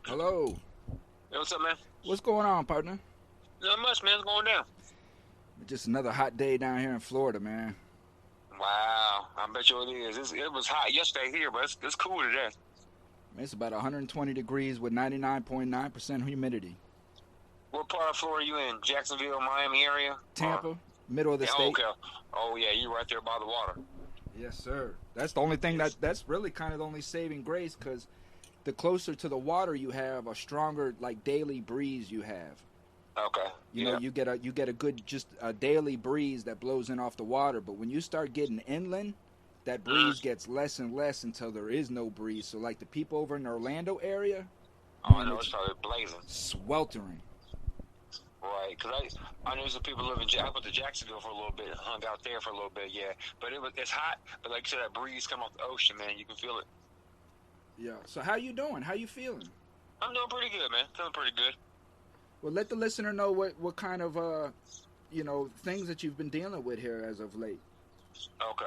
Hello. Hey, what's up, man? What's going on, partner? Not much, man. What's going down? Just another hot day down here in Florida, man. Wow, I bet you it is. It was hot yesterday here, but it's cool today. It's about 120 degrees with 99.9% humidity. What part of Florida are you in? Jacksonville, Miami area? Tampa, middle of the Yeah, state. okay. Oh, yeah, you're right there by the water. Yes, sir. That's the only thing that's really kind of the only saving grace, because the closer to the water you have, a stronger like daily breeze you have. Okay. You know, you get a good just a daily breeze that blows in off the water, but when you start getting inland, that breeze gets less and less until there is no breeze. So like the people over in the Orlando area, Oh, I know it's probably blazing. sweltering. Right, because I knew some people living. I went to Jacksonville for a little bit, hung out there for a little bit, yeah. But it's hot, but like you said, that breeze coming off the ocean, man, you can feel it. Yeah. So how you doing? How you feeling? I'm doing pretty good, man. Feeling pretty good. Well, let the listener know what kind of things that you've been dealing with here as of late. Okay.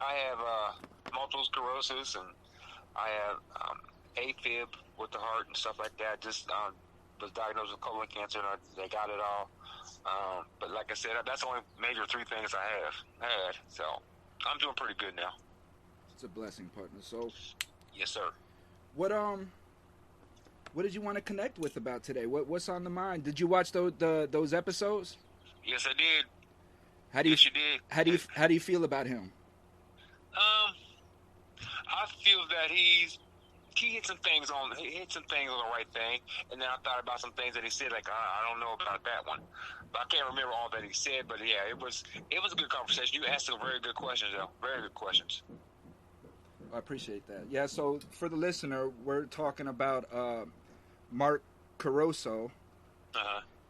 I have multiple sclerosis, and I have AFib with the heart and stuff like that. Just was diagnosed with colon cancer, and they got it all. But like I said, that's the only major three things I have had. So I'm doing pretty good now. It's a blessing, partner. So, yes, sir. what did you want to connect with about today? What's on the mind? Did you watch those episodes? Yes, I did. How do you Yes, you did. how do you feel about him? I feel that he hit some things on the right thing, and then I thought about some things that he said, like I don't know about that one, but I can't remember all that he said. But yeah, it was a good conversation. You asked some very good questions, though. Very good questions. I appreciate that. Yeah. So for the listener, we're talking about Mark Caruso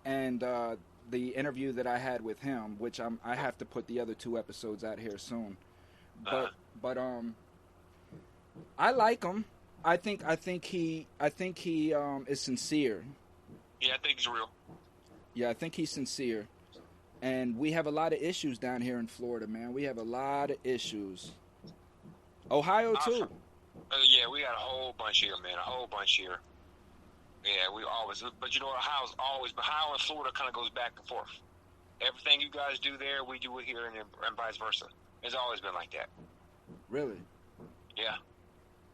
and the interview that I had with him, which I have to put the other 2 episodes out here soon. But I like him. I think he is sincere. Yeah, I think he's real. Yeah, I think he's sincere. And we have a lot of issues down here in Florida, man. We have a lot of issues. Ohio too. Yeah, we got a whole bunch here, man. A whole bunch here. Yeah, we always. But you know, Ohio and Florida kind of goes back and forth. Everything you guys do there, we do it here, and vice versa. It's always been like that. Really? Yeah.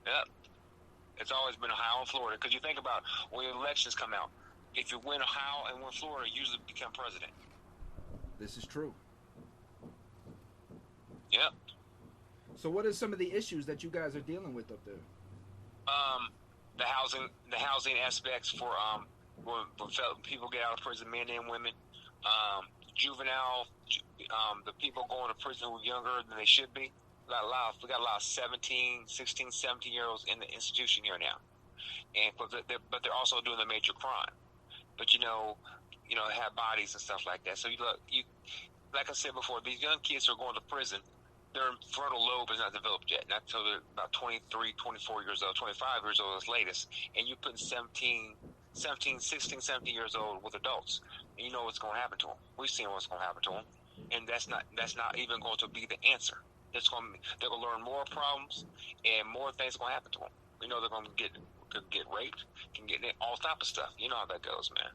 Yep. It's always been Ohio and Florida. Because you think about when elections come out, if you win Ohio and win Florida, you usually become president. This is true. Yep. So what are some of the issues that you guys are dealing with up there? The housing aspects for when people get out of prison, men and women. Juvenile, the people going to prison who are younger than they should be. We got a lot of 16, 17-year-olds in the institution here now, but they're also doing a major crime. But they have bodies and stuff like that. So you like I said before, these young kids who are going to prison, their frontal lobe is not developed yet. Not until they're about 23, 24 years old, 25 years old is latest. And you put 16, 17 years old with adults, and you know what's going to happen to them. We've seen what's going to happen to them, and that's not even going to be the answer. They're going to learn more problems, and more things are going to happen to them. We know they're going to get raped, can get all type of stuff. You know how that goes, man.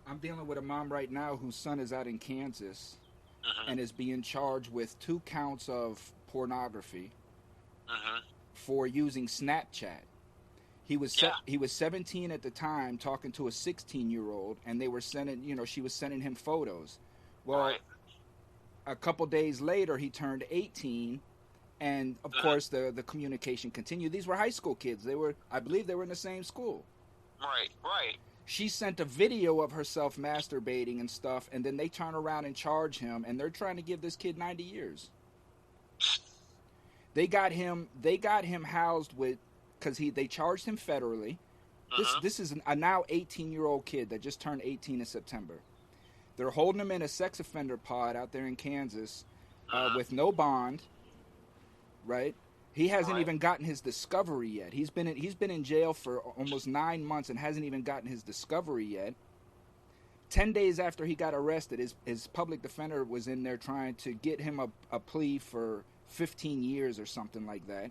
I'm dealing with a mom right now whose son is out in Kansas and is being charged with 2 counts of pornography for using Snapchat. He was 17 at the time, talking to a 16-year-old, and they were she was sending him photos. Well, a couple days later, he turned 18, and of course the communication continued. These were high school kids. I believe they were in the same school. Right. She sent a video of herself masturbating and stuff, and then they turn around and charge him, and they're trying to give this kid 90 years. They got him housed with, because they charged him federally. This is a now 18-year-old kid that just turned 18 in September. They're holding him in a sex offender pod out there in Kansas with no bond, right? He hasn't even gotten his discovery yet. He's been in jail for almost 9 months and hasn't even gotten his discovery yet. 10 days after he got arrested, his public defender was in there trying to get him a plea for 15 years or something like that.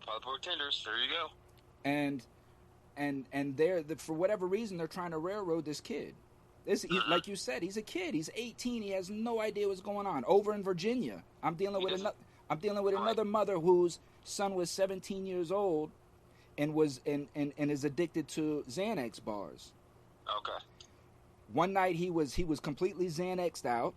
Public pretenders. There you go. And they're for whatever reason they're trying to railroad this kid. Like you said, he's a kid. He's 18. He has no idea what's going on. Over in Virginia, I'm dealing with another mother whose son was 17 years old and is addicted to Xanax bars. Okay. One night he was completely Xanaxed out,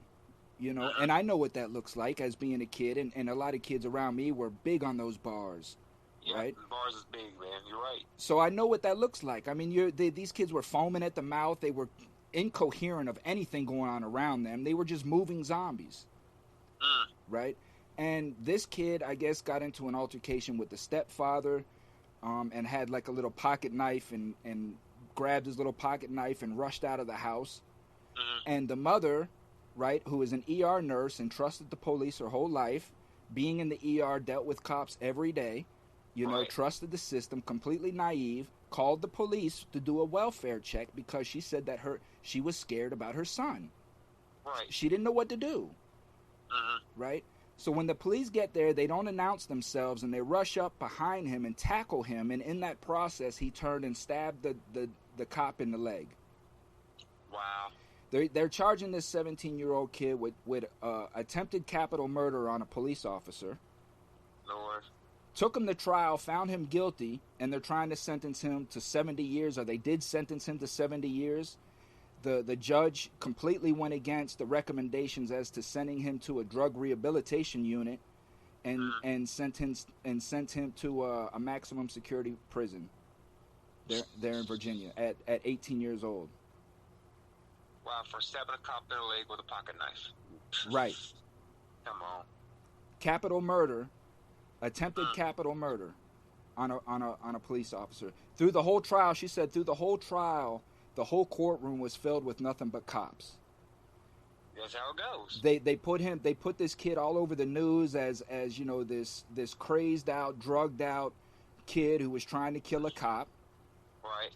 and I know what that looks like as being a kid, and a lot of kids around me were big on those bars. Yeah, right? Bars is big, man. You're right. So I know what that looks like. I mean, these kids were foaming at the mouth. They were incoherent of anything going on around them. They were just moving zombies, right? And this kid, I guess, got into an altercation with the stepfather, and had like a little pocket knife and grabbed his little pocket knife and rushed out of the house. And the mother, right, who is an ER nurse and trusted the police her whole life, being in the ER, dealt with cops every day, trusted the system, completely naive, called the police to do a welfare check because she said that she was scared about her son. Right. She didn't know what to do. Right? So when the police get there, they don't announce themselves, and they rush up behind him and tackle him, and in that process, he turned and stabbed the cop in the leg. Wow. They're charging this 17-year-old kid with attempted capital murder on a police officer. Lord. Took him to trial, found him guilty, and they're trying to sentence him to 70 years, or they did sentence him to 70 years. The judge completely went against the recommendations as to sending him to a drug rehabilitation unit and sent him to a maximum security prison there in Virginia at 18 years old. Wow, for stabbing a cop in the leg with a pocket knife. Right. Come on. Capital murder, attempted capital murder on a police officer. Through the whole trial, she said, the whole courtroom was filled with nothing but cops. That's how it goes. They put this kid all over the news as this crazed out, drugged out kid who was trying to kill a cop. Right.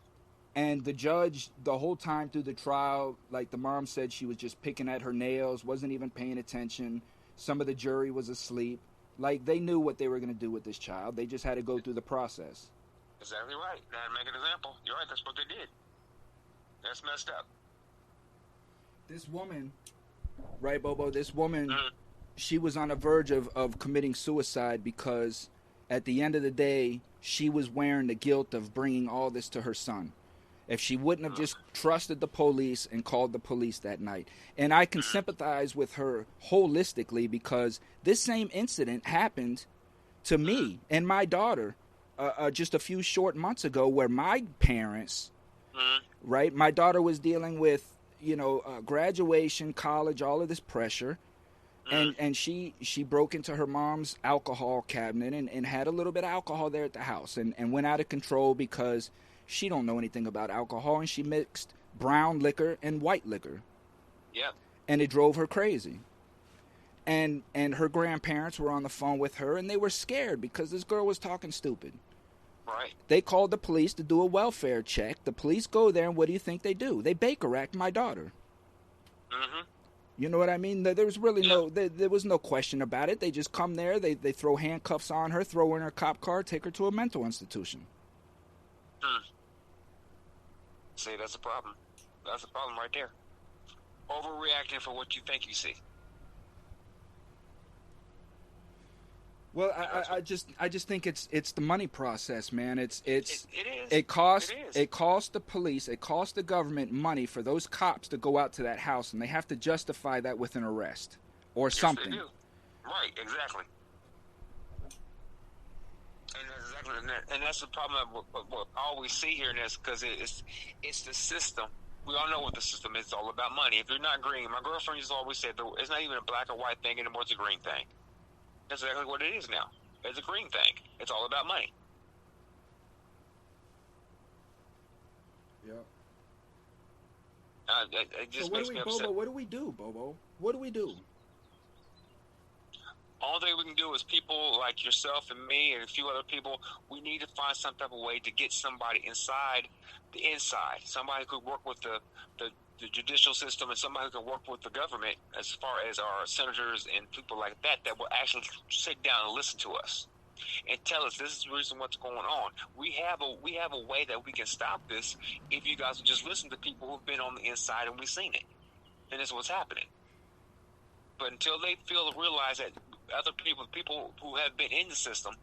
And the judge, the whole time through the trial, like the mom said, she was just picking at her nails, wasn't even paying attention. Some of the jury was asleep. Like, they knew what they were going to do with this child. They just had to go through the process. Exactly right. They had to make an example. You're right. That's what they did. That's messed up. This woman, right, Bobo? This woman, she was on the verge of committing suicide because at the end of the day, she was wearing the guilt of bringing all this to her son. If she wouldn't have just trusted the police and called the police that night. And I can sympathize with her holistically because this same incident happened to me and my daughter just a few short months ago, where my parents, right, my daughter was dealing with, graduation, college, all of this pressure. And she broke into her mom's alcohol cabinet and had a little bit of alcohol there at the house and went out of control because she don't know anything about alcohol, and she mixed brown liquor and white liquor. Yep. And it drove her crazy. And her grandparents were on the phone with her, and they were scared because this girl was talking stupid. Right. They called the police to do a welfare check. The police go there, and what do you think they do? They Baker Act my daughter. You know what I mean? There was really there was no question about it. They just come there, they throw handcuffs on her, throw her in her cop car, take her to a mental institution. See, that's a problem. That's a problem right there. Overreacting for what you think you see. Well, I just think it's the money process, man. It is. It costs the police, it costs the government money for those cops to go out to that house, and they have to justify that with an arrest or something. They do. Right, exactly. And that's the problem. What I always see here, and that's because it's the system. We all know what the system is. It's all about money. If you're not green, my girlfriend used to always say, it's not even a black or white thing anymore. It's a green thing. That's exactly what it is now. It's a green thing. It's all about money. Yep. It just so makes me upset. Bobo, what do we do, Bobo? What do we do? All thing we can do is people like yourself and me and a few other people, we need to find some type of way to get somebody inside the inside. Somebody who could work with the judicial system, and somebody who can work with the government as far as our senators and people like that will actually sit down and listen to us. and tell us this is the reason what's going on. We have a way that we can stop this if you guys will just listen to people who've been on the inside and we've seen it. And this is what's happening. But until they realize that other people who have been in the system,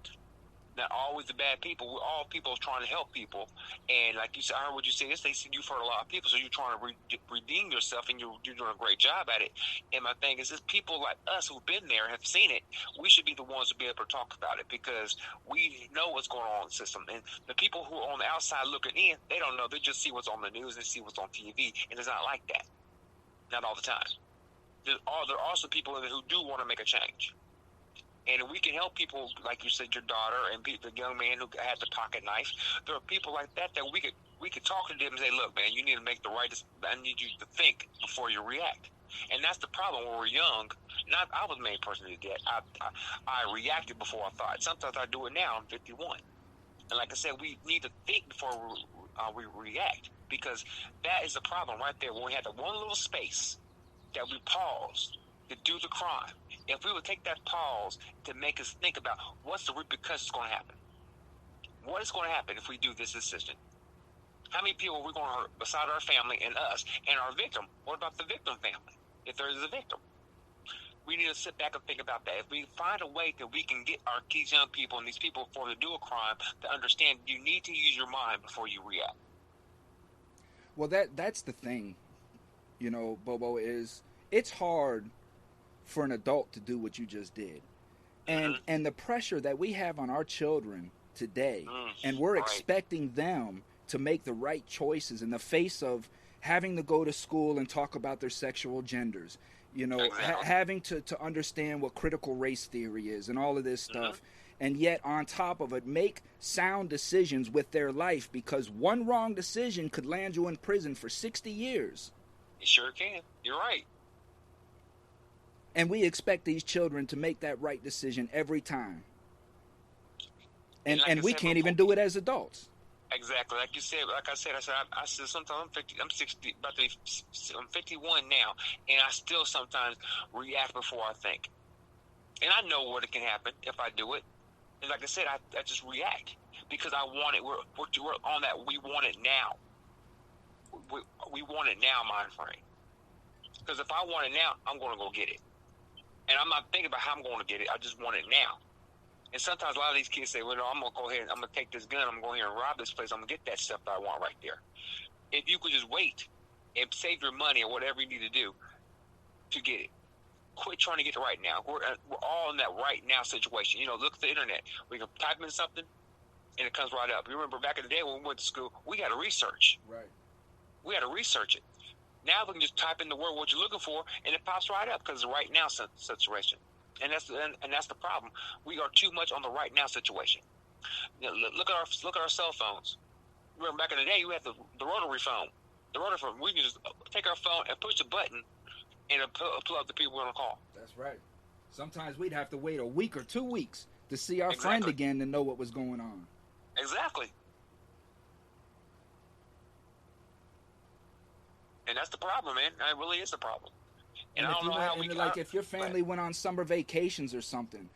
not always the bad people. We're all people trying to help people. And like you said, I heard what you say yesterday. You've heard a lot of people, so you're trying to redeem yourself, and you're doing a great job at it. And my thing is, people like us who've been there, have seen it, we should be the ones to be able to talk about it, because we know what's going on in the system. And the people who are on the outside looking in, they don't know. They just see what's on the news and see what's on TV, and it's not like that. Not all the time. There are also people who do want to make a change. And we can help people, like you said, your daughter and the young man who had the pocket knife. There are people like that we could talk to them and say, look, man, you need to make the right decision. I need you to think before you react. And that's the problem when we're young. I was the main person who did that. I reacted before I thought. Sometimes I do it now. I'm 51. And like I said, we need to think before we react, because that is the problem right there. When we have that one little space that we pause to do the crime, if we would take that pause to make us think about what's the repercussions going to happen. What is going to happen if we do this decision? How many people are we going to hurt beside our family and us and our victim? What about the victim family, if there is a victim? We need to sit back and think about that. If we find a way that we can get these young people and these people before they do a crime to understand you need to use your mind before you react. Well, that's the thing, Bobo, is it's hard for an adult to do what you just did. And the pressure that we have on our children today, and we're expecting them to make the right choices in the face of having to go to school and talk about their sexual genders, having to understand what critical race theory is and all of this stuff. And yet on top of it, make sound decisions with their life, because one wrong decision could land you in prison for 60 years. You sure can. You're right. And we expect these children to make that right decision every time. And we can't even do it as adults. Exactly. Like you said, I said sometimes I'm 60, I'm 51 now, and I still sometimes react before I think. And I know what it can happen if I do it. And like I said, I just react because I want it. We're on that. We want it now. We want it now, mind frame. Because if I want it now, I'm going to go get it. And I'm not thinking about how I'm going to get it. I just want it now. And sometimes a lot of these kids say, well, no, I'm going to go ahead and I'm going to take this gun. I'm going here and rob this place. I'm going to get that stuff that I want right there. If you could just wait and save your money or whatever you need to do to get it. Quit trying to get it right now. We're all in that right now situation. Look at the internet. We can type in something and it comes right up. You remember back in the day when we went to school, we had to research. Right. We had to research it. Now we can just type in the word what you're looking for, and it pops right up because it's a right now situation. And that's the problem. We are too much on the right now situation. Look at our cell phones. Remember back in the day, you had the rotary phone. The rotary phone. We can just take our phone and push the button, and pull up the people we're gonna call. That's right. Sometimes we'd have to wait a week or 2 weeks to see our friend again to know what was going on. Exactly. And that's the problem, man. It really is the problem. And I don't know how we... Like, if your family went on summer vacations or something,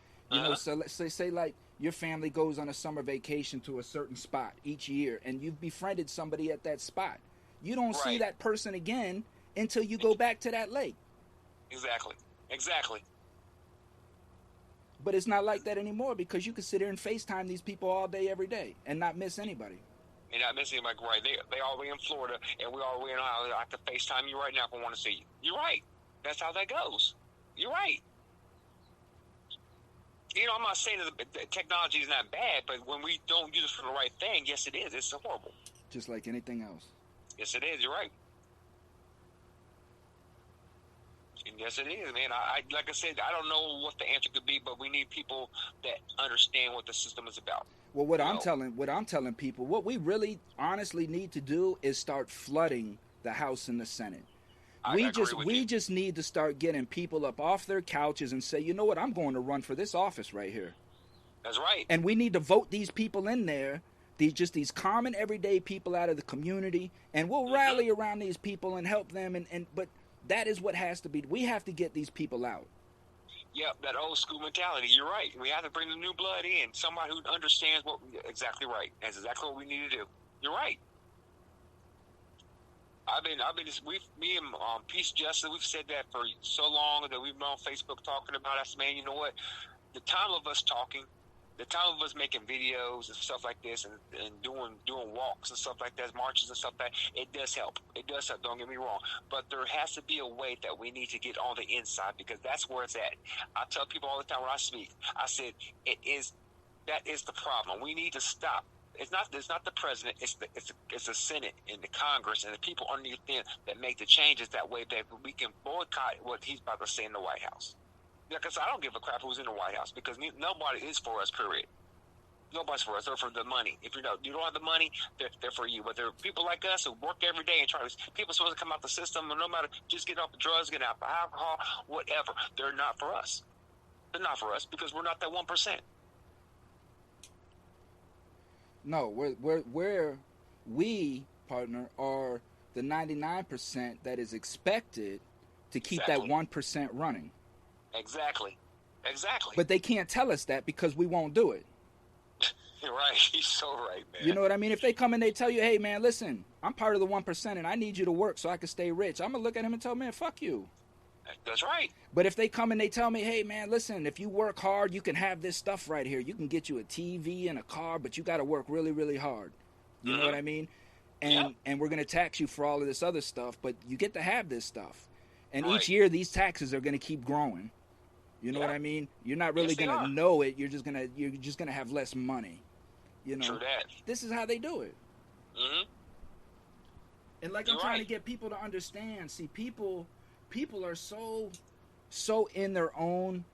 so let's say like your family goes on a summer vacation to a certain spot each year, and you've befriended somebody at that spot. You don't see that person again until you go back to that lake. Exactly. But it's not like that anymore, because you can sit here and FaceTime these people all day, every day, and not miss anybody. And not missing like they all the way in Florida, and we all the way in Ohio. I can FaceTime you right now if I want to see you. You're right. That's how that goes. You're right. I'm not saying that technology is not bad, but when we don't use it for the right thing, yes, it is. It's horrible. Just like anything else. Yes, it is. You're right. And yes, it is, man. I like I said, I don't know what the answer could be, but we need people that understand what the system is about. Well, what I'm telling people, what we really honestly need to do is start flooding the House and the Senate. We just need to start getting people up off their couches and say, you know what, I'm going to run for this office right here. That's right. And we need to vote these people in there, these common everyday people out of the community, and we'll rally around these people and help them. But that is what has to be. We have to get these people out. Yep, that old school mentality. You're right. We have to bring the new blood in. Somebody who understands what. Exactly right. That's exactly what we need to do. You're right. Me and Peace Justice, we've said that for so long that we've been on Facebook talking about us. Man, you know what? The time of us talking, the time of us making videos and stuff like this, and doing walks and stuff like that, marches and stuff like that, it does help. It does help. Don't get me wrong, but there has to be a way that we need to get on the inside, because that's where it's at. I tell people all the time when I speak, I said that is the problem. We need to stop. It's not the president. It's the Senate and the Congress and the people underneath them that make the changes. That way that we can boycott what he's about to say in the White House. Because I don't give a crap who's in the White House, because nobody is for us. Period. Nobody's for us. They're for the money. If you don't have the money, they're for you. But there are people like us who work every day and try to. People are supposed to come out the system, and no matter, just get off the drugs, get off the alcohol, whatever. They're not for us. They're not for us because we're not that 1%. No, we, partner, are the 99% that is expected to keep that 1% running. Exactly. But they can't tell us that because we won't do it. You're right. He's so right, man. You know what I mean? If they come and they tell you, hey, man, listen, I'm part of the 1% and I need you to work so I can stay rich, I'm going to look at him and tell, man, fuck you. That's right. But if they come and they tell me, hey, man, listen, if you work hard, you can have this stuff right here. You can get you a TV and a car, but you got to work really, really hard. You know what I mean? And we're going to tax you for all of this other stuff, but you get to have this stuff. And each year, these taxes are going to keep growing. You know what I mean? You're not really going to know it. You're just going to have less money. You know? True that. This is how they do it. Mm-hmm. And like I'm trying to get people to understand, see, people are so in their own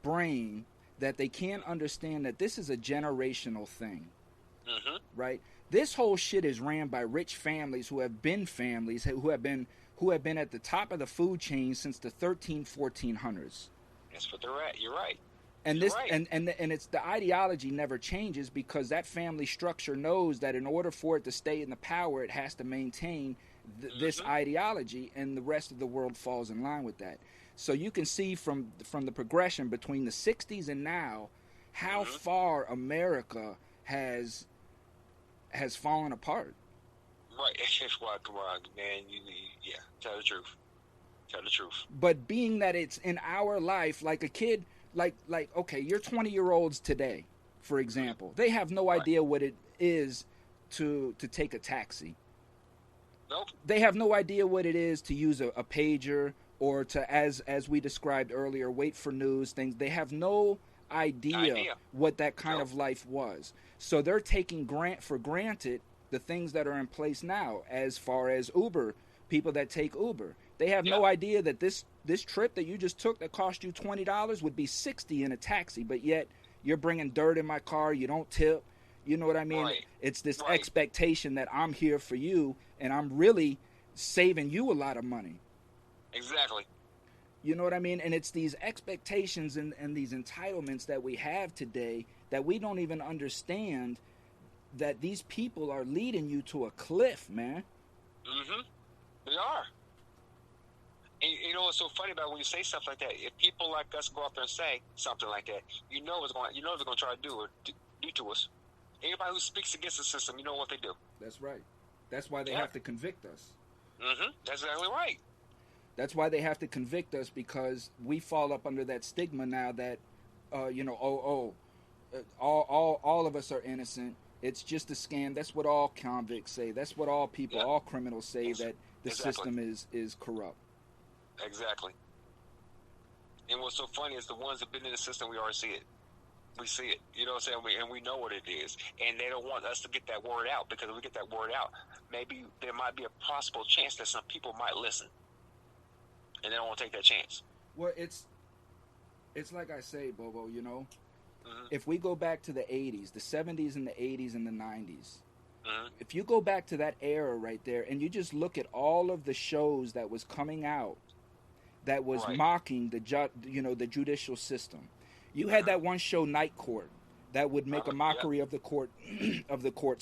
brain that they can't understand that this is a generational thing. Mm-hmm. Right? This whole shit is ran by rich families who have been at the top of the food chain since the 1400s. That's what they're at. You're right. And and it's the ideology never changes, because that family structure knows that in order for it to stay in the power, it has to maintain this ideology, and the rest of the world falls in line with that. So you can see from the progression between the 60s and now how far America has fallen apart. Right. It's why, come on, man. Tell the truth. Tell the truth. But being that it's in our life, like a kid, like okay, you're 20-year-olds today, for example. They have no idea what it is to take a taxi. Nope. They have no idea what it is to use a pager, or to, as we described earlier, wait for news, things. They have no idea what that kind of life was. So they're taking for granted the things that are in place now, as far as Uber, people that take Uber. They have no idea that this trip that you just took that cost you $20 would be $60 in a taxi, but yet you're bringing dirt in my car, you don't tip. You know what I mean? Right. It's this expectation that I'm here for you, and I'm really saving you a lot of money. Exactly. You know what I mean? And it's these expectations and these entitlements that we have today that we don't even understand, that these people are leading you to a cliff, man. Mm-hmm. They are. And you know what's so funny about when you say stuff like that? If people like us go out there and say something like that, they're going to try to do to us. Anybody who speaks against the system, you know what they do. That's right. That's why they have to convict us. Mm-hmm. That's exactly right. That's why they have to convict us, because we fall up under that stigma now that, all of us are innocent. It's just a scam. That's what all convicts say. That's what all people, all criminals say, that the system is corrupt. Exactly. And what's so funny is the ones that have been in the system, we already see it. We see it. You know what I'm saying? And we know what it is. And they don't want us to get that word out, because if we get that word out, maybe there might be a possible chance that some people might listen. And they don't want to take that chance. Well, it's like I say, Bobo, if we go back to the 80s, the 70s and the 80s and the 90s, if you go back to that era right there and you just look at all of the shows that was coming out that was mocking the judicial system. You had that one show, Night Court, that would make a mockery of the court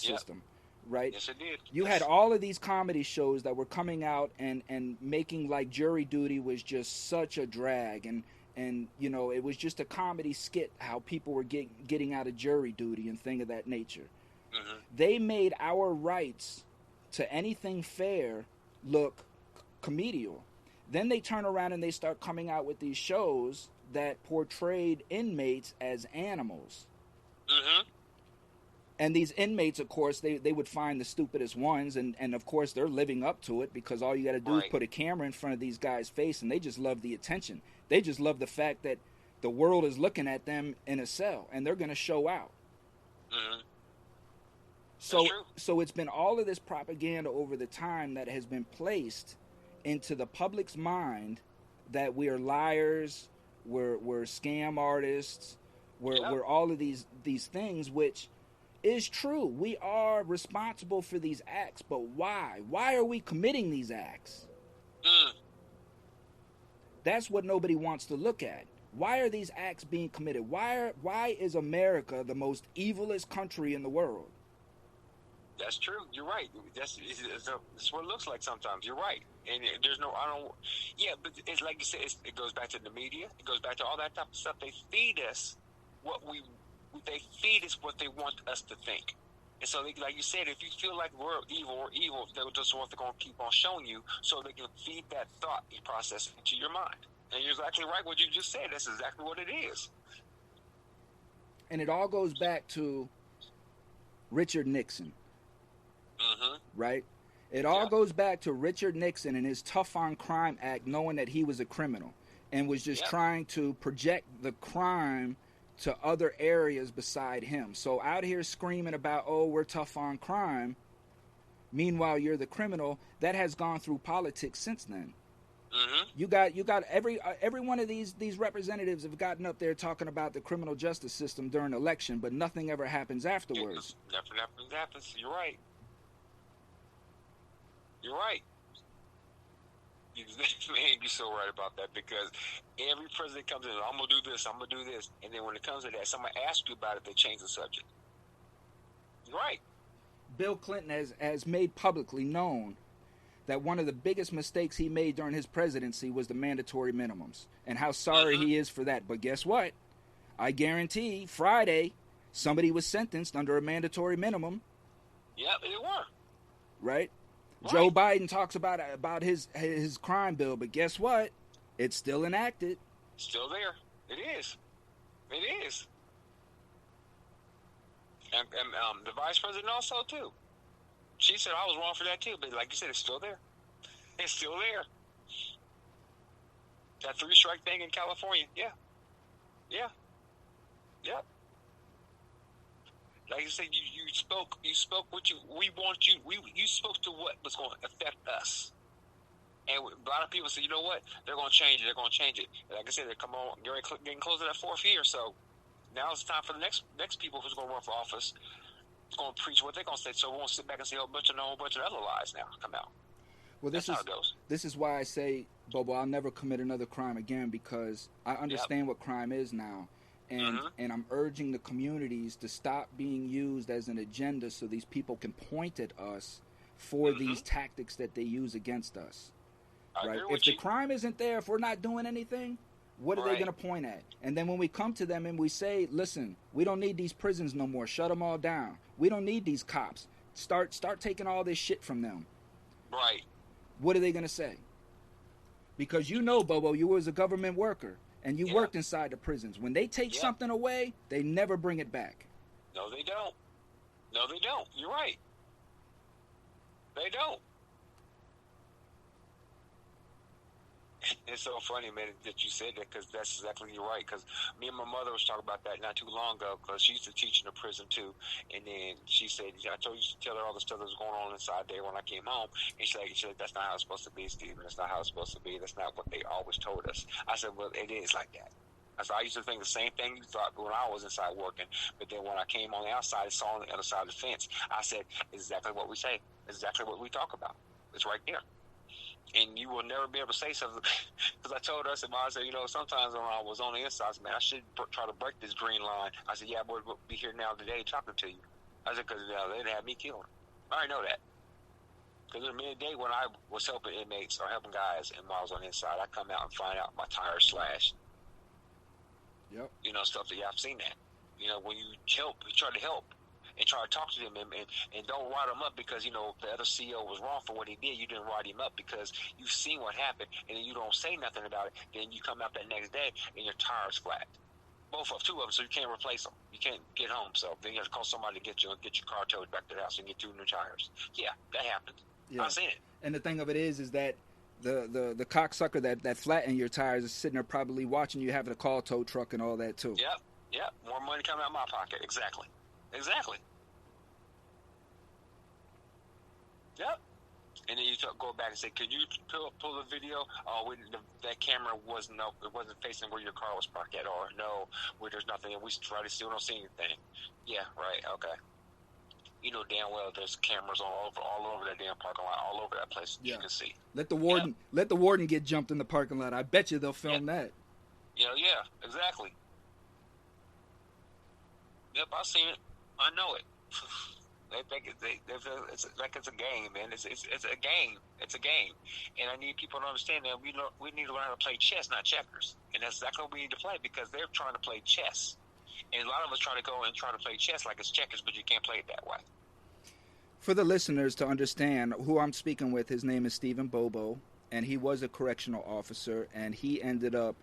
system, right? Yes, it did. You had all of these comedy shows that were coming out and making like Jury Duty was just such a drag, and and it was just a comedy skit how people were getting out of jury duty and thing of that nature. Mm-hmm. They made our rights to anything fair look comedial. Then they turn around and they start coming out with these shows that portrayed inmates as animals. Mm-hmm. And these inmates, of course, they would find the stupidest ones, and of course they're living up to it, because all you got to do is put a camera in front of these guys' face, and they just love the attention. They just love the fact that the world is looking at them in a cell, and they're going to show out. Mm-hmm. So it's been all of this propaganda over the time that has been placed into the public's mind that we're liars, we're scam artists, we're all of these things, which is true. We are responsible for these acts, but why? Why are we committing these acts? That's what nobody wants to look at. Why are these acts being committed? Why is America the most evilest country in the world? That's true. You're right. That's what it looks like sometimes. You're right. And there's no, but it's like you said, it goes back to the media. It goes back to all that type of stuff. They feed us they feed us what they want us to think. And so, like you said, if you feel like we're evil, they're just what they're going to keep on showing you, so they can feed that thought process into your mind. And you're exactly right what you just said. That's exactly what it is. And it all goes back to Richard Nixon. Mm-hmm. Right? It all goes back to Richard Nixon and his Tough on Crime Act, knowing that he was a criminal and was just trying to project the crime to other areas beside him. So out here screaming about, oh, we're tough on crime, meanwhile you're the criminal, that has gone through politics since then. Mm-hmm. You got every one of these representatives have gotten up there talking about the criminal justice system during election, but nothing ever happens afterwards. Nothing happens. You're right. You're right. Man, you're so right about that, because every president comes in, I'm going to do this, I'm going to do this. And then when it comes to that, someone asks you about it, they change the subject. You're right. Bill Clinton has made publicly known that one of the biggest mistakes he made during his presidency was the mandatory minimums, and how sorry he is for that. But guess what? I guarantee Friday somebody was sentenced under a mandatory minimum. Yeah, they were. Right? Joe Biden talks about his crime bill, but guess what? It's still enacted. Still there. It is. It is. And the vice president also, too. She said I was wrong for that, too. But like you said, it's still there. It's still there. That 3-strike thing in California. Yeah. Yeah. Yep. Like you said, you spoke what you spoke to what was going to affect us. And a lot of people say, you know what, they're going to change it. And like I said, they're getting close to that 4th year. So now it's time for the next people who's going to run for office. It's going to preach what they're going to say. So we won't sit back and see a whole bunch of other lies now come out. Well, that's how it goes. This is why I say, Bobo, I'll never commit another crime again, because I understand what crime is now. And I'm urging the communities to stop being used as an agenda so these people can point at us for these tactics that they use against us. Right? If the crime isn't there, if we're not doing anything, what are they going to point at? And then when we come to them and we say, listen, we don't need these prisons no more. Shut them all down. We don't need these cops. Start taking all this shit from them. Right. What are they going to say? Because Bobo, you was a government worker. And you worked inside the prisons. When they take something away, they never bring it back. No, they don't. You're right. They don't. It's so funny, man, that you said that, because that's exactly you're right. Because me and my mother was talking about that not too long ago, because she used to teach in a prison too. And then she said, I told you to tell her all the stuff that was going on inside there when I came home. And she said, that's not how it's supposed to be, Stephen. That's not how it's supposed to be. That's not what they always told us. I said, well, it is like that. I used to think the same thing you thought when I was inside working. But then when I came on the outside and saw on the other side of the fence, I said, exactly what we say. Exactly what we talk about. It's right there. And you will never be able to say something, because I told her, I said, sometimes when I was on the inside, I said, man, I should try to break this green line. I said, yeah, boy, we'll be here now today talking to you. I said, because they'd have me killed. I already know that. Because in the day when I was helping inmates or helping guys, and while I was on the inside, I come out and find out my tires slashed. Yep. You know, stuff that I've seen that. You know, when you try to help and try to talk to them and don't write them up because, you know, the other CEO was wrong for what he did. You didn't write him up because you've seen what happened, and then you don't say nothing about it. Then you come out that next day and your tire's flat. Two of them, so you can't replace them. You can't get home, so then you have to call somebody to get your car towed back to the house and get 2 new tires. Yeah, that happens. Yeah. I've seen it. And the thing of it is that the cocksucker that flattened your tires is sitting there probably watching you having a call tow truck and all that too. Yep. More money coming out of my pocket. Exactly. Yep. And then you go back and say, "Can you pull the video? Oh, that camera wasn't facing where your car was parked at, or no, where there's nothing. And we try to see, we don't see anything." Yeah, right. Okay. You know damn well there's cameras all over that damn parking lot, all over that place. Yeah. You can see. Let the warden get jumped in the parking lot. I bet you they'll film that. Yeah, exactly. Yep, I've seen it. I know it. They think it's like it's a game, man. It's a game. It's a game, and I need people to understand that we need to learn how to play chess, not checkers, and that's exactly what we need to play because they're trying to play chess, and a lot of us try to go and try to play chess like it's checkers, but you can't play it that way. For the listeners to understand who I'm speaking with, his name is Stephen Bobo, and he was a correctional officer, and he ended up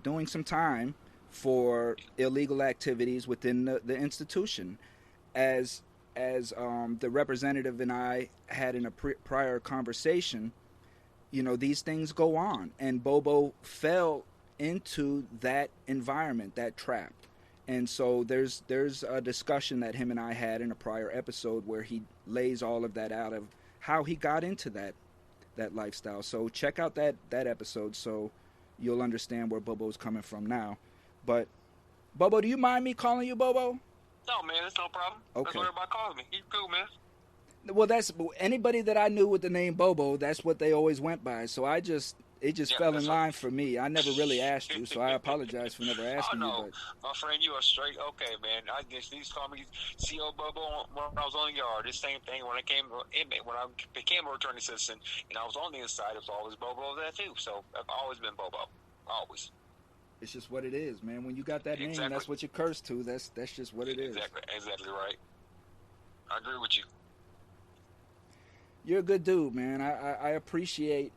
doing some time for illegal activities within the institution. As the representative and I had in a prior conversation, you know, these things go on, and Bobo fell into that environment, that trap. And so there's a discussion that him and I had in a prior episode where he lays all of that out of how he got into that lifestyle. So check out that episode so you'll understand where Bobo's coming from now. But Bobo, do you mind me calling you Bobo? No, man, it's no problem. Okay. That's what everybody calls me. You're cool, man. Well, that's anybody that I knew with the name Bobo. That's what they always went by. So it just fell in line for me. I never really asked you, so I apologize for never asking you. But my friend, you are straight okay, man. I guess these call me CO Bobo when I was on the yard. The same thing when I became a returning citizen, and I was on the inside. It was always Bobo there too. So I've always been Bobo, always. It's just what it is, man. When you got that name, that's what you're cursed to. That's just what it is. Exactly right. I agree with you. You're a good dude, man. I appreciate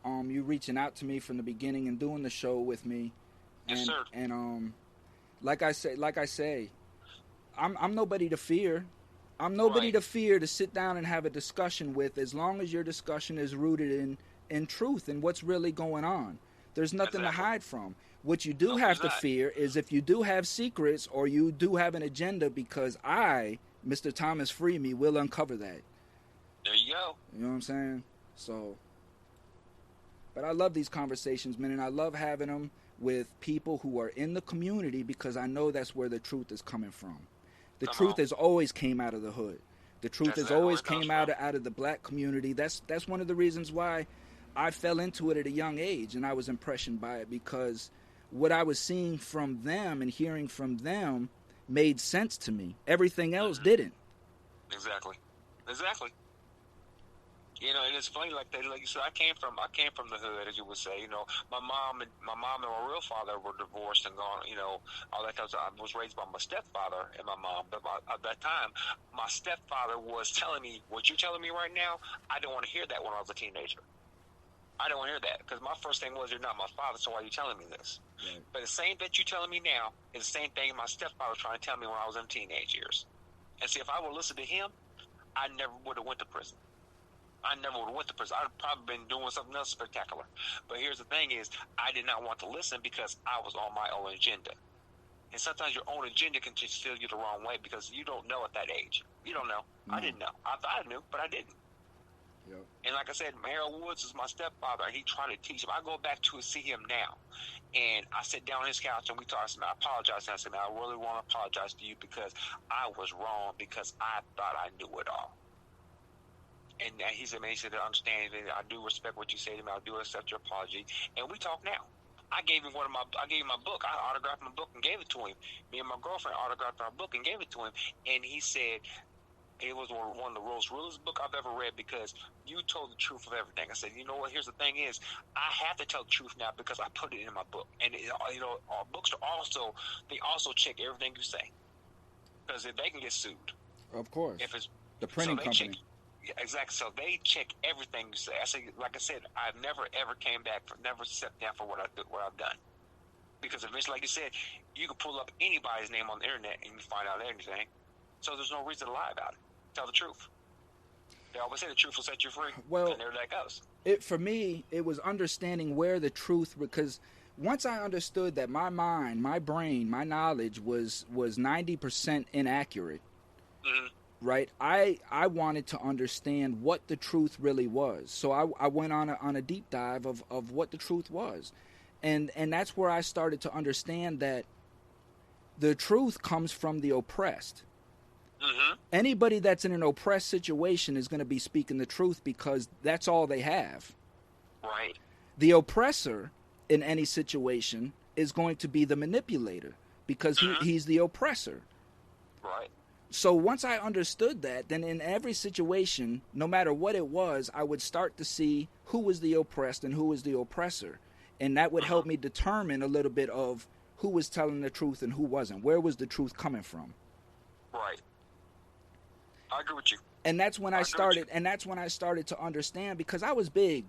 you reaching out to me from the beginning and doing the show with me. Yes, sir. And like I say, I'm nobody to fear. I'm nobody to fear to sit down and have a discussion with, as long as your discussion is rooted in truth and what's really going on. There's nothing to hide from. What you do have to fear is if you do have secrets or you do have an agenda, because I, Mr. Thomas FreeMe, will uncover that. There you go. You know what I'm saying? So, but I love these conversations, man, and I love having them with people who are in the community because I know that's where the truth is coming from. The truth has always came out of the hood. The truth has always came out of the black community. That's one of the reasons why I fell into it at a young age, and I was impressioned by it because what I was seeing from them and hearing from them made sense to me. Everything else didn't. Exactly. You know, and it's funny, like you said, I came from the hood, as you would say. You know, my mom and my real father were divorced and gone. You know, all that because I was raised by my stepfather and my mom. But at that time, my stepfather was telling me what you're telling me right now. I didn't want to hear that when I was a teenager. I don't want to hear that because my first thing was, you're not my father, so why are you telling me this? Right. But the same that you're telling me now is the same thing my stepfather was trying to tell me when I was in teenage years. And see, if I would listen to him, I never would have went to prison. I'd probably been doing something else spectacular. But here's the thing is, I did not want to listen because I was on my own agenda. And sometimes your own agenda can just steer you the wrong way because you don't know at that age. You don't know. I didn't know. I thought I knew, but I didn't. Yep. And like I said, Harold Woods is my stepfather, and he tried to teach him. I go back to see him now, and I sit down on his couch, and we talk. I apologize. And I said, man, I really want to apologize to you because I was wrong because I thought I knew it all. And he said, man, I understand. I do respect what you say to me. I do accept your apology. And we talk now. I gave him my book. I autographed my book and gave it to him. Me and my girlfriend autographed our book and gave it to him. And he said, It was one of the most realest book I've ever read because you told the truth of everything. I said, you know what? Here's the thing: is I have to tell the truth now because I put it in my book. And books are also check everything you say because if they can get sued, of course, if it's the printing company. Exactly. So they check everything you say. Like I said, I've never ever came back, never stepped down for what I've done. Because eventually, like you said, you can pull up anybody's name on the internet and you find out anything. So there's no reason to lie about it. Tell the truth. They always say the truth will set you free. Well, and there that goes. For me, it was understanding where the truth, because once I understood that my mind, my brain, my knowledge was 90% inaccurate, right? I wanted to understand what the truth really was. So I went on a deep dive of what the truth was. And that's where I started to understand that the truth comes from the oppressed. Anybody that's in an oppressed situation is going to be speaking the truth because that's all they have. Right. The oppressor in any situation is going to be the manipulator because he's the oppressor. Right. So once I understood that, then in every situation, no matter what it was, I would start to see who was the oppressed and who was the oppressor. And that would help me determine a little bit of who was telling the truth and who wasn't. Where was the truth coming from? Right. I agree with you. And that's when I started. And that's when I started to understand, because I was big,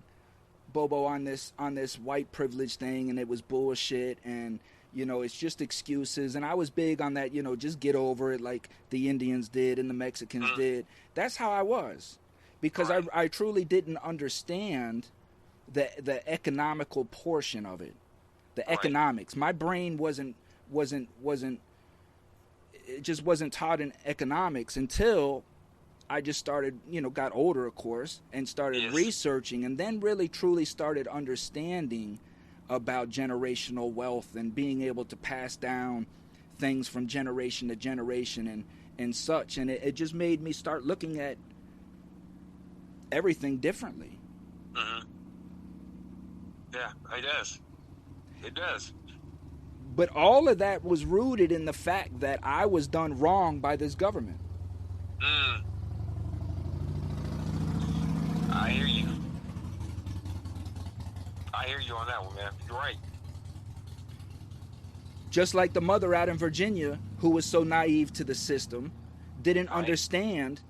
Bobo, on this white privilege thing, and it was bullshit, and it's just excuses. And I was big on that, just get over it, like the Indians did and the Mexicans did. That's how I was, because I truly didn't understand the economical portion of it, the economics. My brain wasn't it just wasn't taught in economics until I just started, got older, of course, and started researching, and then really truly started understanding about generational wealth and being able to pass down things from generation to generation and such. And it just made me start looking at everything differently. Yeah, it does. It does. But all of that was rooted in the fact that I was done wrong by this government. I hear you. I hear you on that one, man. You're right. Just like the mother out in Virginia, who was so naive to the system, didn't understand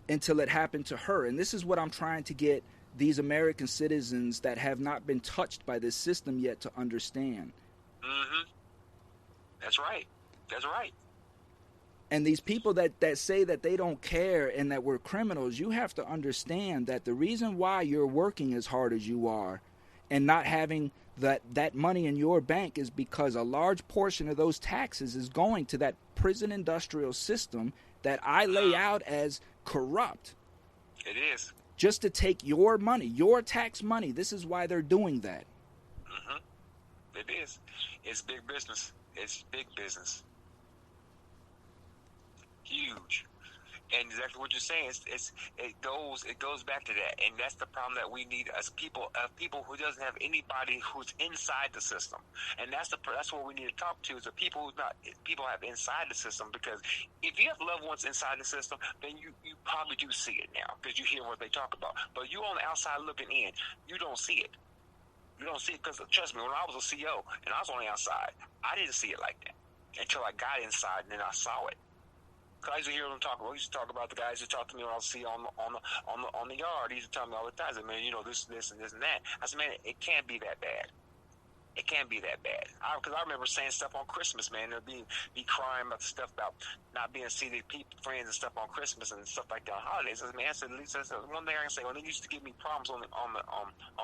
until it happened to her. And this is what I'm trying to get these American citizens that have not been touched by this system yet to understand. That's right. That's right. And these people that say that they don't care and that we're criminals, you have to understand that the reason why you're working as hard as you are and not having that money in your bank is because a large portion of those taxes is going to that prison industrial system that I lay out as corrupt. It is. Just to take your money, your tax money. This is why they're doing that. It is. It's big business. It's big business. Huge. And exactly what you're saying, it goes back to that, and that's the problem that we need as people who doesn't have anybody who's inside the system, and that's what we need to talk to is the people have inside the system, because if you have loved ones inside the system, then you probably do see it now because you hear what they talk about. But you on the outside looking in, you don't see it. You don't see it because trust me, when I was a CO and I was on the outside, I didn't see it like that until I got inside and then I saw it. Cause I used to hear them talk. We used to talk about the guys who talked to me when I was on the yard. He used to tell me all the time, I said, man, this and this and that. I said, man, it can't be that bad. It can't be that bad. Because I remember saying stuff on Christmas, man. They'd be crying about stuff about not being see their friends and stuff on Christmas and stuff like that on holidays. I said, man, at least one thing I can say. Well, they used to give me problems on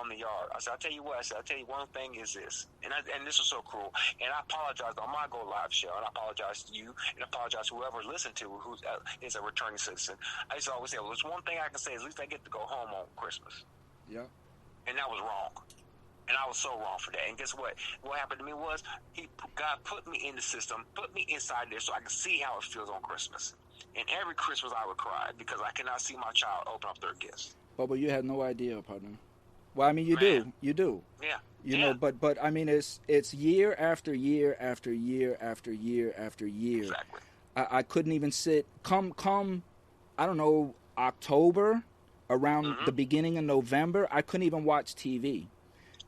the yard. I said, I'll tell you what. I'll tell you one thing is this, and this was so cruel. And I apologize on my Go Live show, and I apologize to you, and I apologize to whoever listened to who is a returning citizen. I used to always say, well, there's one thing I can say is at least I get to go home on Christmas. Yeah. And that was wrong. And I was so wrong for that. And guess what? What happened to me was God put me in the system, put me inside there so I could see how it feels on Christmas. And every Christmas I would cry because I cannot see my child open up their gifts. Bobo, you had no idea, partner. Well, I mean, you do. Yeah. You know, but I mean, it's year after year after year after year after year. Exactly. I couldn't even sit. Come I don't know, October, around the beginning of November, I couldn't even watch TV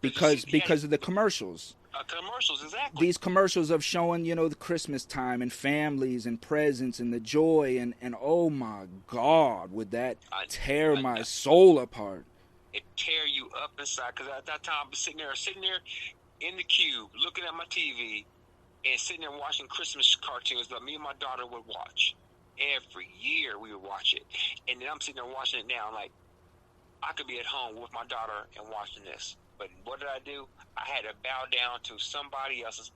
because of the commercials. Commercials, exactly. These commercials of showing, the Christmas time and families and presents and the joy and oh my God, would that tear my soul apart. It tear you up inside, because at that time I'm sitting there in the cube looking at my TV and sitting there watching Christmas cartoons that me and my daughter would watch. Every year we would watch it. And then I'm sitting there watching it now, like, I could be at home with my daughter and watching this. But what did I do? I had to bow down to somebody else's.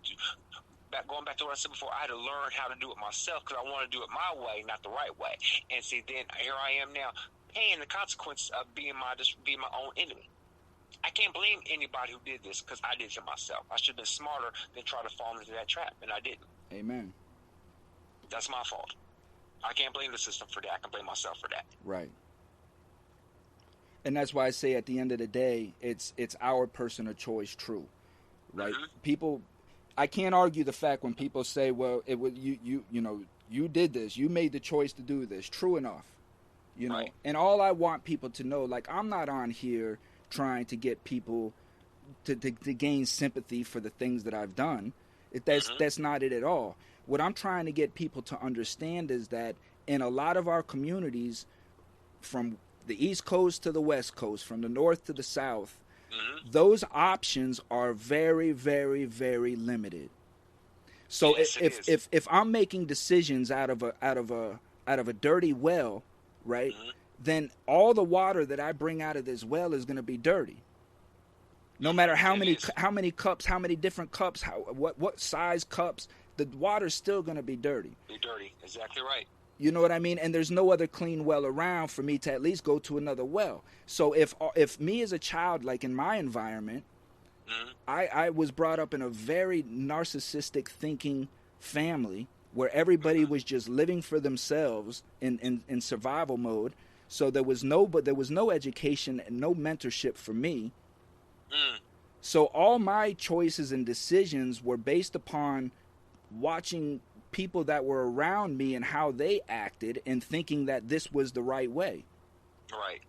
Going back to what I said before, I had to learn how to do it myself because I want to do it my way, not the right way. And see, then here I am now, paying the consequences of being my own enemy. I can't blame anybody who did this because I did it to myself. I should have been smarter than try to fall into that trap, and I didn't. Amen. That's my fault. I can't blame the system for that. I can blame myself for that. Right. And that's why I say at the end of the day, it's our personal choice, true, right? Mm-hmm. People, I can't argue the fact when people say, well, it was you did this, you made the choice to do this. True enough, right. And all I want people to know, like, I'm not on here trying to get people to gain sympathy for the things that I've done. That's not it at all. What I'm trying to get people to understand is that in a lot of our communities, from the East Coast to the West Coast, from the North to the South, those options are very, very, very limited. So yes, if I'm making decisions out of a dirty well, right, then all the water that I bring out of this well is going to be dirty. No matter how many cups, how many different cups, what size cups, the water's still going to be dirty. Be dirty, exactly right. You know what I mean? And there's no other clean well around for me to at least go to another well. So if me as a child, like in my environment, I was brought up in a very narcissistic thinking family where everybody was just living for themselves in survival mode. So there was no education and no mentorship for me. So all my choices and decisions were based upon watching people that were around me and how they acted and thinking that this was the right way. Right.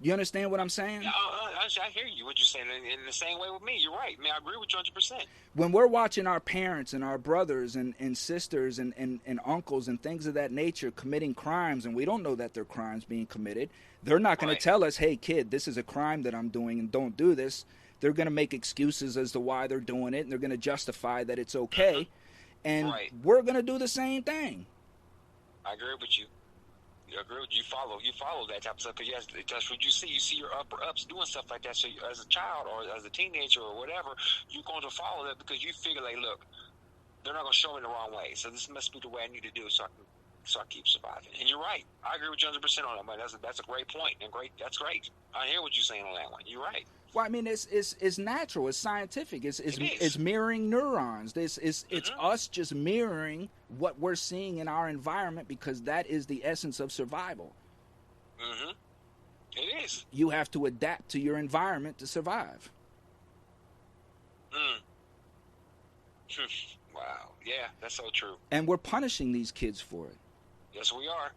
You understand what I'm saying? I hear you, what you're saying. In the same way with me, you're right. Man, I agree with you 100%. When we're watching our parents and our brothers and sisters and uncles and things of that nature committing crimes, and we don't know that they're crimes being committed, they're not going to tell us, hey, kid, this is a crime that I'm doing and don't do this. They're going to make excuses as to why they're doing it, and they're going to justify that it's okay. And we're going to do the same thing. I agree with you. You follow that type of stuff, because yes, that's what you see. You see your upper ups doing stuff like that. So you, as a child or as a teenager or whatever, you're going to follow that because you figure, like, look, they're not going to show me the wrong way. So this must be the way I need to do so I keep surviving. And you're right. I agree with you 100% on that, man. That's a great point, and that's great. I hear what you're saying on that one. You're right. Well, I mean, it's natural. It's scientific. It's mirroring neurons. It's us just mirroring what we're seeing in our environment, because that is the essence of survival. It is. You have to adapt to your environment to survive. Wow. Yeah, that's so true. And we're punishing these kids for it. Yes, we are.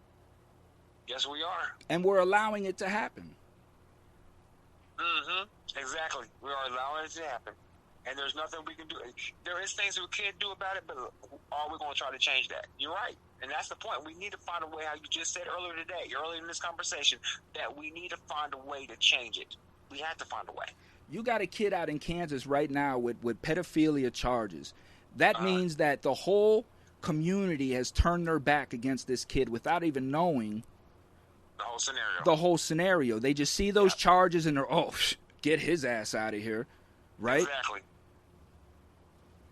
And we're allowing it to happen. Exactly. We are allowing it to happen. And there's nothing we can do. There is things we can't do about it, but are we going to try to change that? You're right. And that's the point. We need to find a way, how you just said earlier in this conversation, that we need to find a way to change it. We have to find a way. You got a kid out in Kansas right now with pedophilia charges. That means that the whole community has turned their back against this kid without even knowing the whole scenario. They just see those charges and they're, get his ass out of here, right? Exactly.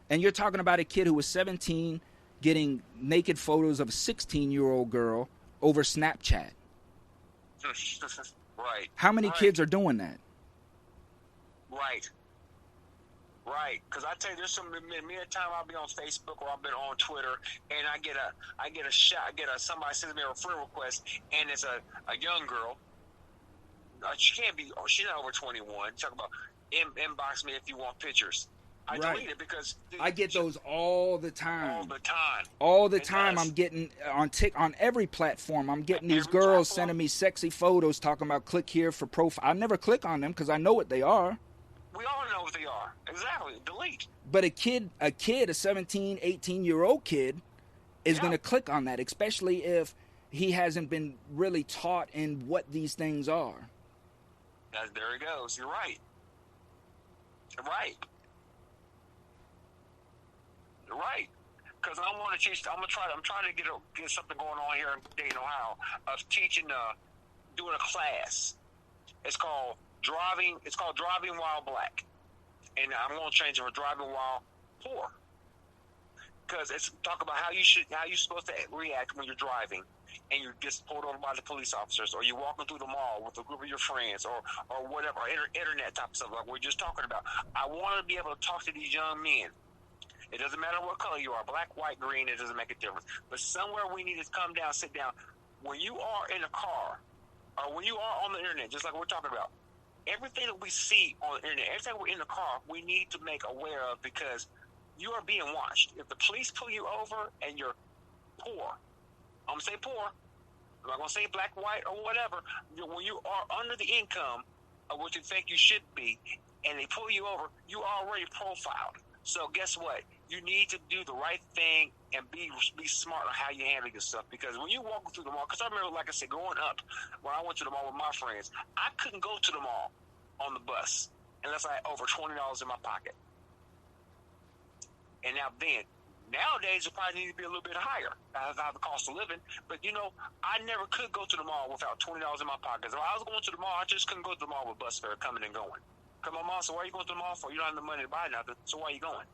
And you're talking about a kid who was 17 getting naked photos of a 16-year-old girl over Snapchat. Right. How many kids are doing that? Right, because I tell you, there's some many a time I'll be on Facebook or I've been on Twitter, and I get somebody sends me a friend request, and it's a young girl. She can't be. She's not over 21. Talk about inbox me if you want pictures. I delete it because I get those all the time. All the time. I'm getting on every platform. I'm getting these girls sending me sexy photos talking about click here for profile. I never click on them because I know what they are. We all know what they are. Exactly. Delete. But a 17, 18-year-old kid is going to click on that, especially if he hasn't been really taught in what these things are. There it goes. You're right. You're right. You're right. Because I want to teach. I'm trying to get something going on here in Dayton, Ohio, of teaching, doing a class. It's called driving. It's called Driving While Black, and I'm going to change it for Driving While Poor. Because it's talk about how you're supposed to react when you're driving and you get pulled over by the police officers, or you're walking through the mall with a group of your friends, or whatever, internet type of stuff like we're just talking about. I want to be able to talk to these young men. It doesn't matter what color you are, black, white, green, it doesn't make a difference. But somewhere we need to come down, sit down. When you are in a car, or when you are on the internet, just like we're talking about, everything that we see on the internet, everything we're in the car, we need to make aware of, because you are being watched. If the police pull you over and you're poor, I'm going to say poor, I'm not going to say black, white, or whatever, when you are under the income of what you think you should be, and they pull you over, you are already profiled. So guess what? You need to do the right thing and be smart on how you handle yourself. Because when you walk through the mall, because I remember, like I said, growing up, when I went to the mall with my friends, I couldn't go to the mall on the bus unless I had over $20 in my pocket. And nowadays, it probably need to be a little bit higher. I have the cost of living. But, I never could go to the mall without $20 in my pocket. If I was going to the mall, I just couldn't go to the mall with bus fare coming and going. Because my mom said, why are you going to the mall for? You don't have the money to buy nothing, so why are you going?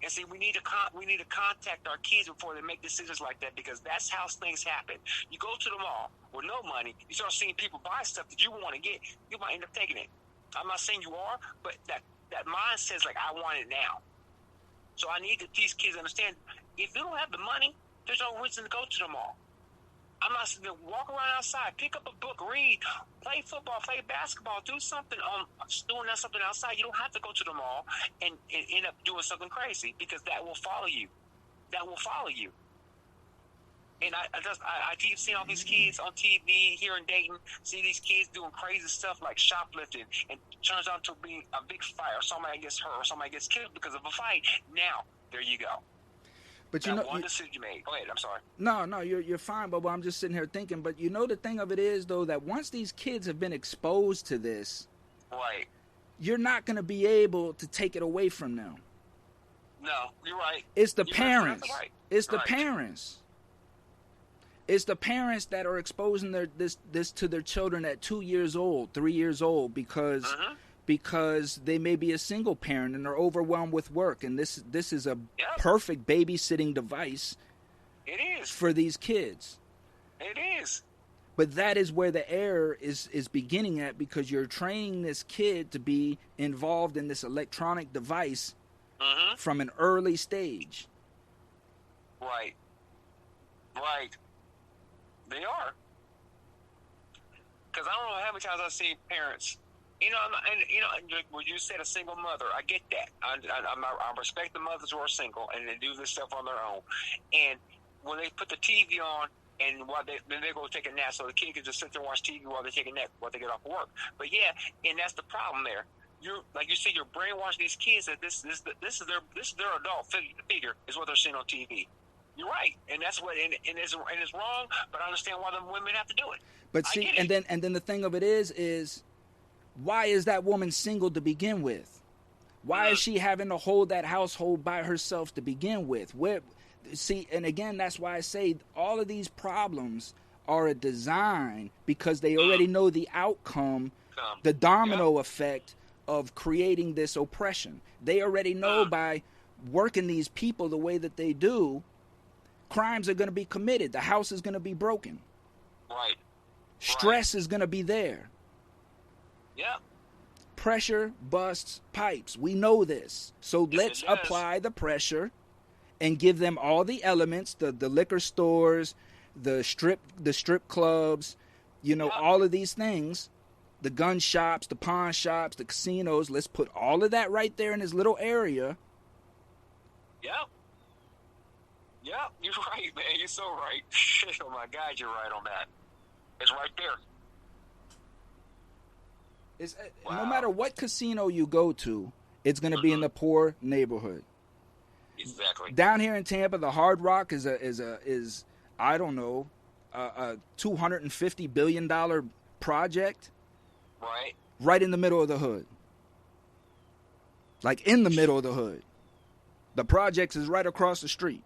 And see, we need to contact our kids before they make decisions like that, because that's how things happen. You go to the mall with no money, you start seeing people buy stuff that you want to get, you might end up taking it. I'm not saying you are, but that mindset is like, I want it now. So I need these kids to understand, if you don't have the money, there's no reason to go to the mall. I'm not saying walk around outside, pick up a book, read, play football, play basketball, do something something outside. You don't have to go to the mall and end up doing something crazy, because that will follow you. That will follow you. And I keep seeing all these kids on TV here in Dayton, see these kids doing crazy stuff like shoplifting, and it turns out to be a big fight, or somebody gets hurt, or somebody gets killed because of a fight. Now, there you go. But one decision you made. Go ahead, I'm sorry. No, you're fine, Bobo. I'm just sitting here thinking. But the thing of it is, though, that once these kids have been exposed to this, right, you're not going to be able to take it away from them. No, you're right. It's the parents. Right. It's the parents. It's the parents that are exposing this to their children at 2 years old, 3 years old, because they may be a single parent and they're overwhelmed with work, and this is a perfect babysitting device. It is for these kids. It is. But that is where the error is beginning at, because you're training this kid to be involved in this electronic device from an early stage. Right. They are. Because I don't know how many times I've seen parents. When you said a single mother, I get that. I respect the mothers who are single and they do this stuff on their own. And when they put the TV on, and then they go take a nap, so the kid can just sit there and watch TV while they take a nap, while they get off work. But and that's the problem there. Like you said, you're brainwashing these kids that this is their adult figure is what they're seeing on TV. You're right, and that's what, and it's wrong. But I understand why the women have to do it. But see, and then the thing of it is. Why is that woman single to begin with? Why is she having to hold that household by herself to begin with? And again, that's why I say all of these problems are a design, because they already know the outcome, the domino effect of creating this oppression. They already know by working these people the way that they do, crimes are going to be committed. The house is going to be broken. Right. Stress is going to be there. Yeah. Pressure busts pipes. We know this. So let's apply the pressure and give them all the elements, the liquor stores, the strip clubs, all of these things. the gun shops, the pawn shops, the casinos. Let's put all of that right there in this little area. Yeah. Yeah, you're right, man. You're so right. Oh, my God, you're right on that. It's right there. Wow. No matter what casino you go to, it's going to be in the poor neighborhood. Exactly. Down here in Tampa, the Hard Rock is I don't know, a $250 billion project. Right. Right in the middle of the hood. Like in the middle of the hood. The projects is right across the street.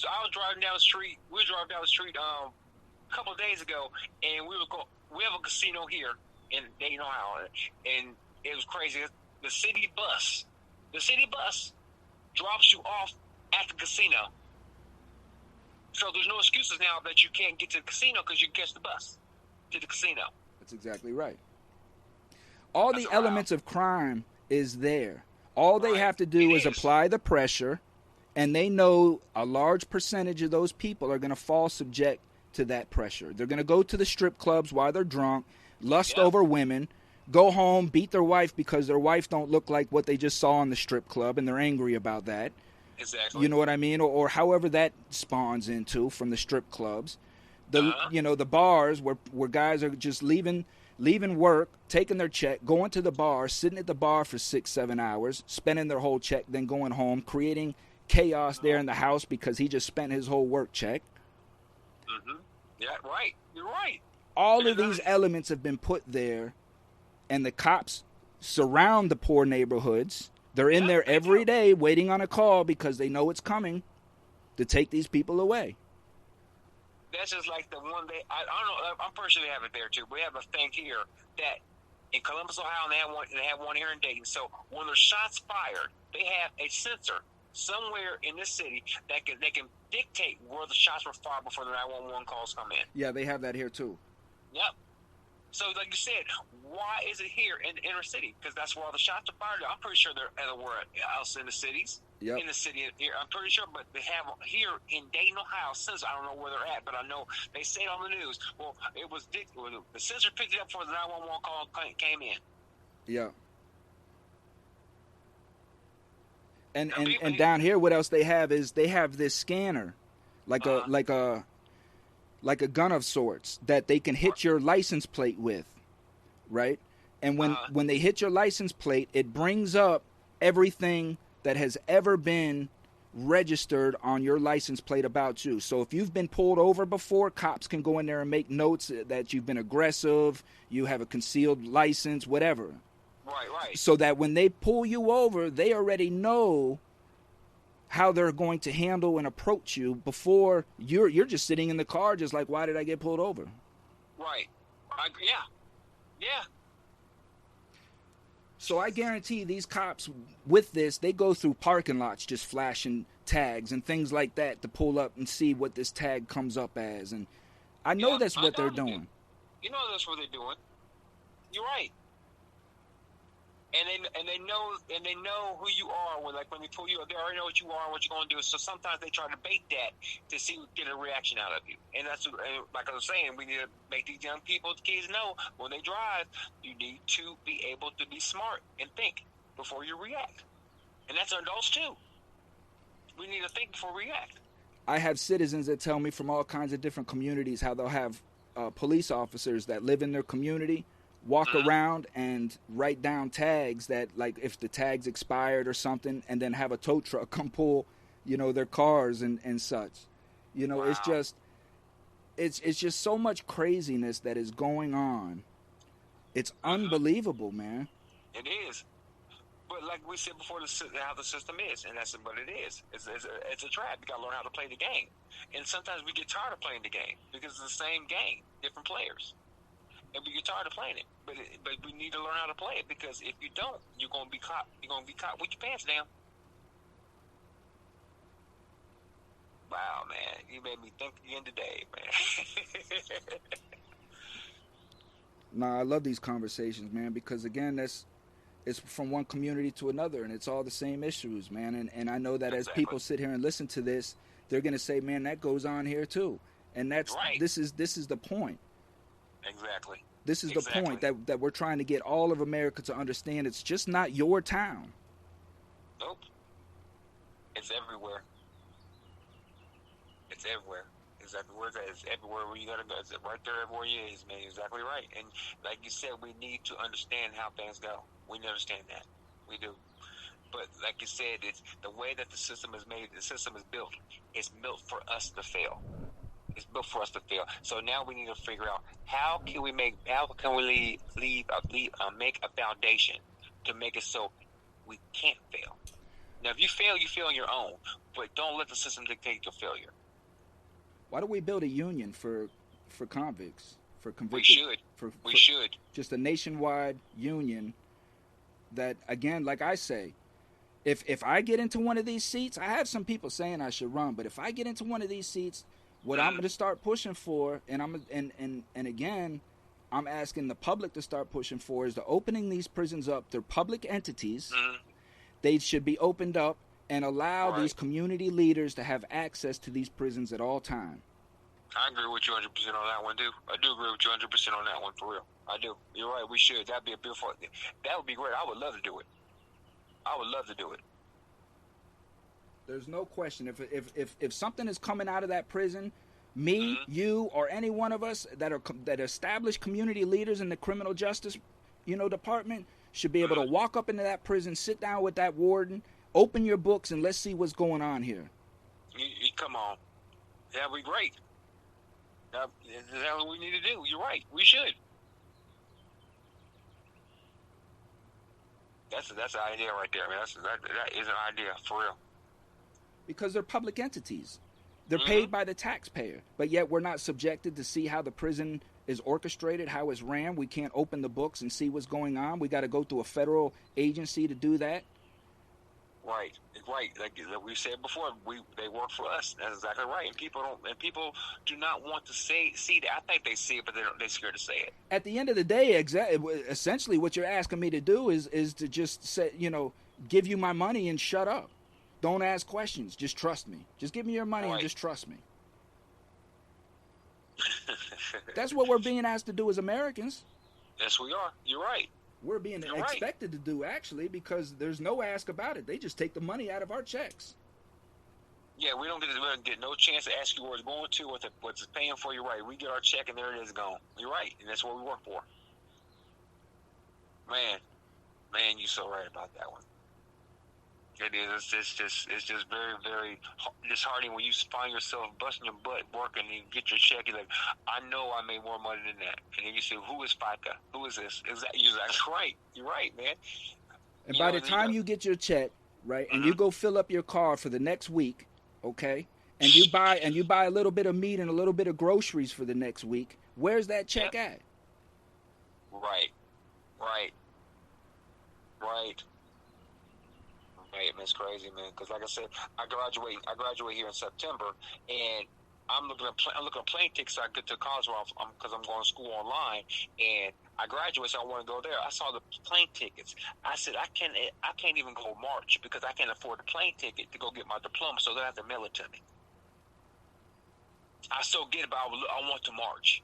I was driving down the street. We were driving down the street a couple of days ago, and we have a casino here in Dayton, Ohio, and it was crazy. The city bus drops you off at the casino. So there's no excuses now that you can't get to the casino because you can catch the bus to the casino. That's exactly right. All the elements of crime is there. All they have to do is apply the pressure, and they know a large percentage of those people are going to fall subject to that pressure. They're going to go to the strip clubs while they're drunk, lust over women, go home, beat their wife because their wife don't look like what they just saw in the strip club, and they're angry about that. Exactly. You know what I mean? Or however that spawns into from the strip clubs. The bars where guys are just leaving work, taking their check, going to the bar, sitting at the bar for 6-7 hours, spending their whole check, then going home, creating chaos there in the house because he just spent his whole work check. Mm-hmm. Yeah, right. You're right. All of these elements have been put there, and the cops surround the poor neighborhoods. They're in there every day waiting on a call because they know it's coming to take these people away. That's just like the one day, I don't know, I'm pretty sure they have it there too. We have a thing here that in Columbus, Ohio, and they have one here in Dayton. So when there's shots fired, they have a sensor somewhere in this city that they can dictate where the shots were fired before the 911 calls come in. Yeah, they have that here too. Yep. So, like you said, why is it here in the inner city? Because that's where all the shots are fired. I'm pretty sure they're everywhere else in the cities. Yep. In the city here, I'm pretty sure, but they have here in Dayton, Ohio. Since I don't know where they're at, but I know they say it on the news. Well, it was the sensor picked it up before the 911 call came in. Yeah. And down here, what else they have is they have this scanner, like a gun of sorts that they can hit your license plate with, right? And when they hit your license plate, it brings up everything that has ever been registered on your license plate about you. So if you've been pulled over before, cops can go in there and make notes that you've been aggressive, you have a concealed license, whatever. Right. So that when they pull you over, they already know how they're going to handle and approach you before you're just sitting in the car just like, why did I get pulled over? Right. Yeah. So I guarantee these cops with this, they go through parking lots just flashing tags and things like that to pull up and see what this tag comes up as. And I know that's what they're doing. You know that's what they're doing. You're right. And they know who you are when they pull you up. They already know what you are and what you're going to do. So sometimes they try to bait that to get a reaction out of you. And that's like I was saying, we need to make these young people, kids know when they drive, you need to be able to be smart and think before you react. And that's adults too. We need to think before we react. I have citizens that tell me from all kinds of different communities how they'll have police officers that live in their community walk around and write down tags that, like, if the tag's expired or something, and then have a tow truck come pull, their cars and such. Wow. It's just so much craziness that is going on. It's unbelievable, man. It is. But like we said before, how the system is, and that's what it is. It's a trap. You got to learn how to play the game. And sometimes we get tired of playing the game because it's the same game, different players. And we get tired of playing it, but we need to learn how to play it because if you don't, you're gonna be caught. You're gonna be caught with your pants down. Wow, man, you made me think again today, man. Nah, I love these conversations, man, because again, it's from one community to another, and it's all the same issues, man. And I know that as people sit here and listen to this, they're gonna say, man, that goes on here too, and that's right. This is the point. Exactly. This is the point that we're trying to get all of America to understand. It's just not your town. Nope. It's everywhere. It's everywhere. Exactly where it's everywhere where you gotta go. It's right there everywhere you is, man. Exactly right. And like you said, we need to understand how things go. We understand that. We do. But like you said, it's the way that the system is made. The system is built. It's built for us to fail. It's built for us to fail. So now we need to figure out how can we make make a foundation to make it so we can't fail. Now, if you fail on your own, but don't let the system dictate your failure. Why don't we build a union for convicts, for convicted? We should. Just a nationwide union that, again, like I say, if I get into one of these seats, I have some people saying I should run, but if I get into one of these seats, what I'm going to start pushing for, and again, I'm asking the public to start pushing for, is to opening these prisons up. They're public entities. Mm-hmm. They should be opened up and allow these community leaders to have access to these prisons at all time. I agree with you 100% on that one, too. I do agree with you 100% on that one, for real. I do. You're right. We should. That'd be a beautiful. That would be great. I would love to do it. I would love to do it. There's no question. If something is coming out of that prison, me, you, or any one of us that established community leaders in the criminal justice, department should be able to walk up into that prison, sit down with that warden, open your books, and let's see what's going on here. Come on, that'd be great. That's what we need to do. You're right. We should. That's an idea right there, man. That is an idea for real. Because they're public entities. They're paid by the taxpayer, but yet we're not subjected to see how the prison is orchestrated, how it's ran. We can't open the books and see what's going on. We got to go through a federal agency to do that. Right. Like we said before, they work for us. That's exactly right. And people do not want to see that. I think they see it, but they're scared to say it. At the end of the day, essentially, what you're asking me to do is to just say, give you my money and shut up. Don't ask questions. Just trust me. Just give me your money and just trust me. That's what we're being asked to do as Americans. Yes, we are. You're right. We're being expected to do, actually, because there's no ask about it. They just take the money out of our checks. Yeah, we don't get no chance to ask you where it's going to, what's it's paying for. You're right. We get our check, and there it is gone. You're right, and that's what we work for. Man, you're so right about that one. It is. It's just very, very disheartening when you find yourself busting your butt working and you get your check. You're like, I know I made more money than that. And then you say, who is FICA? Who is this? You're like, right. You're right, man. And by the time you get your check, right, and you go fill up your car for the next week, okay, and you buy a little bit of meat and a little bit of groceries for the next week, where's that check at? Right. Right, man, it's crazy, man. Because like I said, I graduate here in September, and I'm looking at plane tickets. So I get to college because I'm going to school online, and I graduate, so I want to go there. I saw the plane tickets. I said I can't even go March because I can't afford the plane ticket to go get my diploma, so they'll have to mail it to me. I still get it, but I want to March.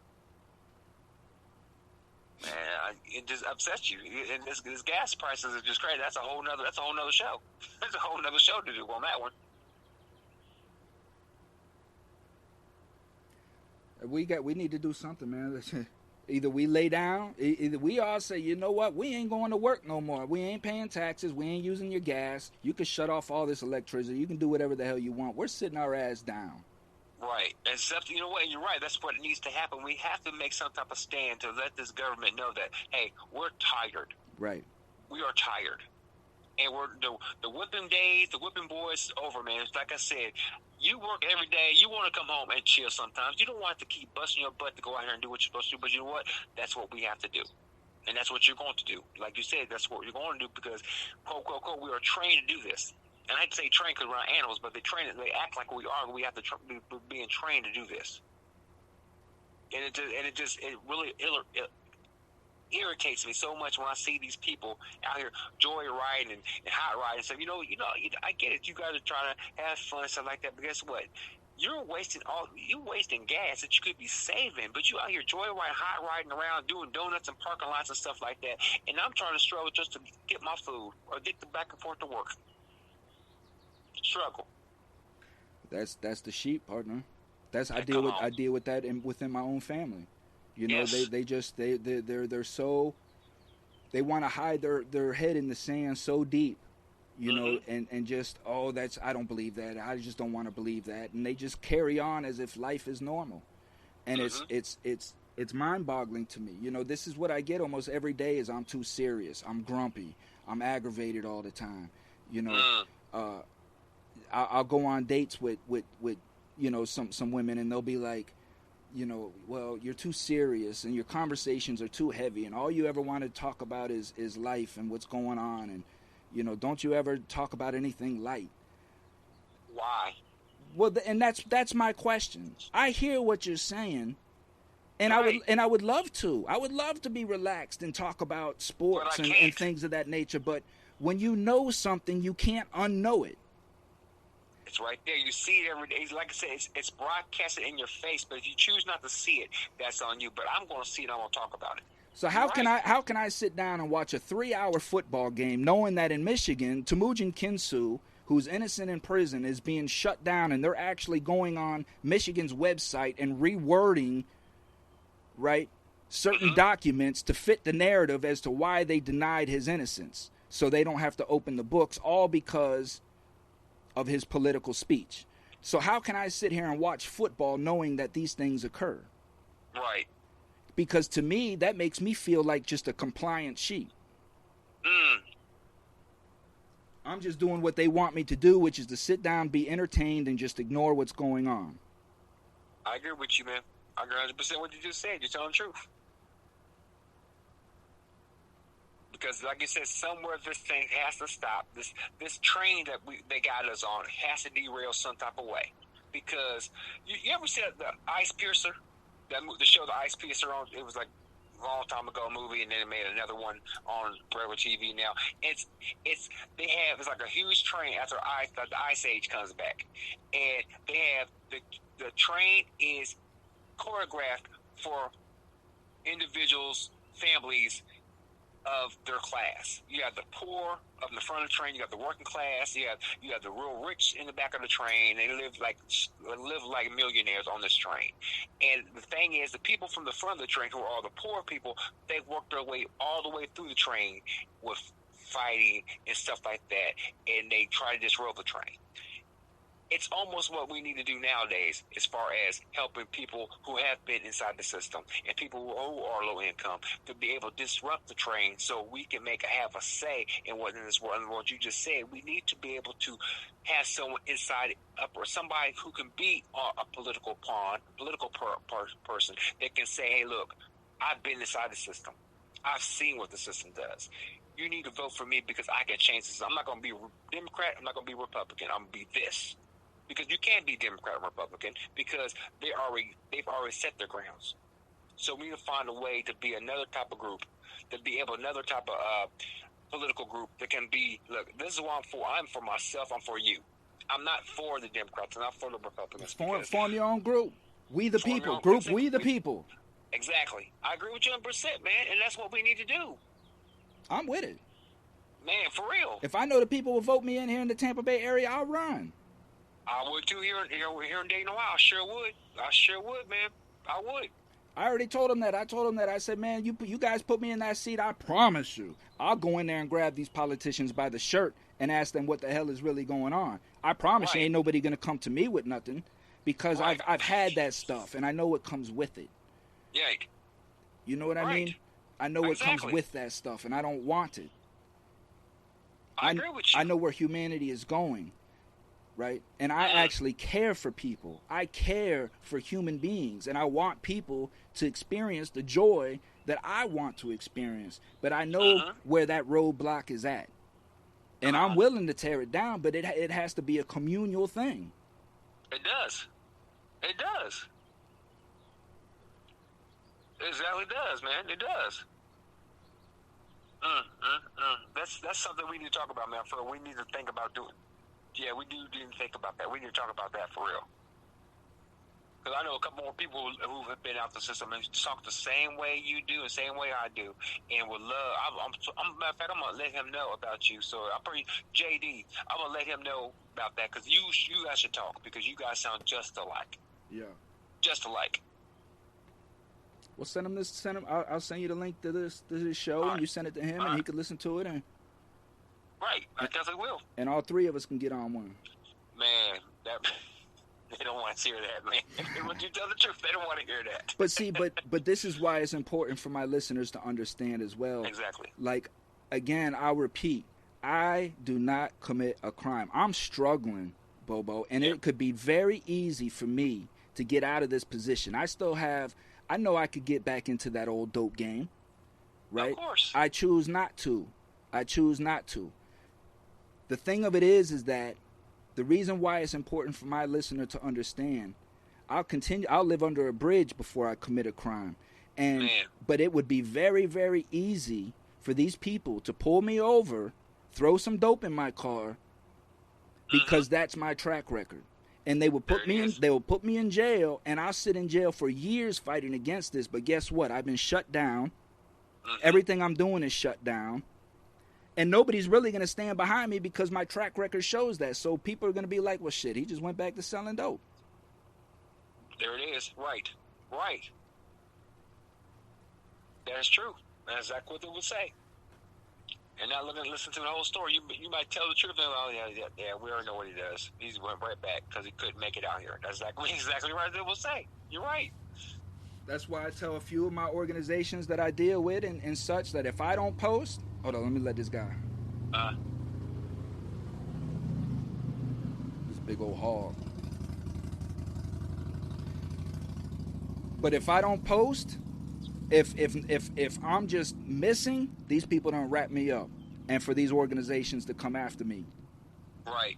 Man, it just upsets you. And this gas prices are just crazy. That's a whole nother show. That's a whole nother show to do on that one. We need to do something, man. Either we lay down, either we all say, you know what, we ain't going to work no more. We ain't paying taxes. We ain't using your gas. You can shut off all this electricity. You can do whatever the hell you want. We're sitting our ass down. Right. Except, you know what, you're right. That's what needs to happen. We have to make some type of stand to let this government know that, hey, we're tired. Right. We are tired. And we're the whipping days, the whipping boys over, man. It's like I said, you work every day. You want to come home and chill sometimes. You don't want to keep busting your butt to go out here and do what you're supposed to do. But you know what? That's what we have to do. And that's what you're going to do. Like you said, that's what you're going to do because, quote, quote, quote, we are trained to do this. And I'd say trained because we're not animals, but they act like we are. We have to be being trained to do this. And it really irritates me so much when I see these people out here joyriding and hot riding and stuff. I get it. You guys are trying to have fun and stuff like that, but guess what? you're wasting gas that you could be saving, but you out here hot riding around doing donuts and parking lots and stuff like that. And I'm trying to struggle just to get my food or get back and forth to work. Struggle. That's the sheep, partner. I deal with that within my own family. You know, yes. they're so, they want to hide their head in the sand so deep, you know, and just, I don't believe that. I just don't want to believe that. And they just carry on as if life is normal. And it's mind-boggling to me. You know, this is what I get almost every day is I'm too serious. I'm grumpy. I'm aggravated all the time. You know, I'll go on dates with you know, some women, and they'll be like, you know, well, you're too serious and your conversations are too heavy and all you ever want to talk about is life and what's going on, and, you know, don't you ever talk about anything light? Why? Well, and that's my question. I hear what you're saying, and I would love to. I would love to be relaxed and talk about sports and things of that nature, but when you know something, you can't unknow it. It's right there. You see it every day. Like I said, it's broadcasted in your face. But if you choose not to see it, that's on you. But I'm going to see it. I'm going to talk about it. So how can I sit down and watch a 3-hour football game knowing that in Michigan, Temujin Kinsu, who's innocent in prison, is being shut down, and they're actually going on Michigan's website and rewording, right, certain documents to fit the narrative as to why they denied his innocence, so they don't have to open the books, all because of his political speech. So how can I sit here and watch football knowing that these things occur? Right. Because to me, that makes me feel like just a compliant sheep. I'm just doing what they want me to do, which is to sit down, be entertained, and just ignore what's going on. I agree with you, man. I agree 100% what you just said. You're telling the truth. Because, like you said, somewhere this thing has to stop. This train that they got us on has to derail some type of way. Because you ever see the Ice Piercer? The show The Ice Piercer, it was like a long time ago movie, and then they made another one on regular TV now. It's like a huge train after the Ice Age comes back, and they have the train is choreographed for individuals, families of their class. You have the poor up in the front of the train. You have the working class. You have the real rich in the back of the train. They live like millionaires on this train. And the thing is, the people from the front of the train, who are all the poor people, they work their way all the way through the train with fighting and stuff like that, and they try to disrobe the train. It's almost what we need to do nowadays as far as helping people who have been inside the system and people who are low income to be able to disrupt the train so we can have a say in what in this world. And what you just said, we need to be able to have someone inside up or somebody who can be a political person that can say, hey, look, I've been inside the system. I've seen what the system does. You need to vote for me because I can change this. I'm not going to be Democrat. I'm not going to be Republican. I'm going to be this. Because you can't be Democrat or Republican because they've already set their grounds. So we need to find a way to be another type of group, another type of political group that can be, look, this is what I'm for. I'm for myself. I'm for you. I'm not for the Democrats. I'm not for the Republicans. Form your own group. We the people. Group, we the people. Exactly. I agree with you 100%, man, and that's what we need to do. I'm with it. Man, for real. If I know the people will vote me in here in the Tampa Bay area, I'll run. I would too here in Dayton, Ohio. I sure would, man. I would. I already told him that. I said, man, you guys put me in that seat. I promise you, I'll go in there and grab these politicians by the shirt and ask them what the hell is really going on. I promise you, ain't nobody gonna come to me with nothing because I've had that stuff and I know what comes with it. Yeah. You know what I mean? I know what comes with that stuff, and I don't want it. I agree with you. I know where humanity is going. Right? And I actually care for people. I care for human beings. And I want people to experience the joy that I want to experience. But I know where that roadblock is at. And I'm willing to tear it down, but it has to be a communal thing. It does. It does. It exactly does, man. It does. That's something we need to talk about, man. We need to think about doing. Yeah, we do need to think about that. We need to talk about that for real. Because I know a couple more people who have been out the system and talk the same way you do, the same way I do, and would love. Matter of fact, I'm gonna let him know about you. So I'm JD. I'm gonna let him know about that because you guys should talk because you guys sound just alike. Yeah. Just alike. Well, send him. I'll send you the link to this show, and you send it to him, and he can listen to it. And right, I definitely will. And all three of us can get on one. Man, they don't want to hear that, man. When you tell the truth, they don't want to hear that. But see, but this is why it's important for my listeners to understand as well. Exactly. Like, again, I'll repeat, I do not commit a crime. I'm struggling, Bobo, and it could be very easy for me to get out of this position. I know I could get back into that old dope game, right? Of course. I choose not to. The thing of it is that the reason why it's important for my listener to understand, I'll live under a bridge before I commit a crime. But it would be very, very easy for these people to pull me over, throw some dope in my car, because that's my track record. And they will put me in jail, and I'll sit in jail for years fighting against this. But guess what? I've been shut down. Everything I'm doing is shut down. And nobody's really going to stand behind me because my track record shows that. So people are going to be like, well, shit, he just went back to selling dope. There it is. Right. That's true. That's exactly what they would say. And not listen to the whole story. You might tell the truth. And, oh, yeah, we already know what he does. He went right back because he couldn't make it out here. That's exactly right they will say. You're right. That's why I tell a few of my organizations that I deal with and such that if I don't post... Hold on, let me let this guy. This big old hog. But if I don't post, if I'm just missing, these people don't wrap me up. And for these organizations to come after me. Right.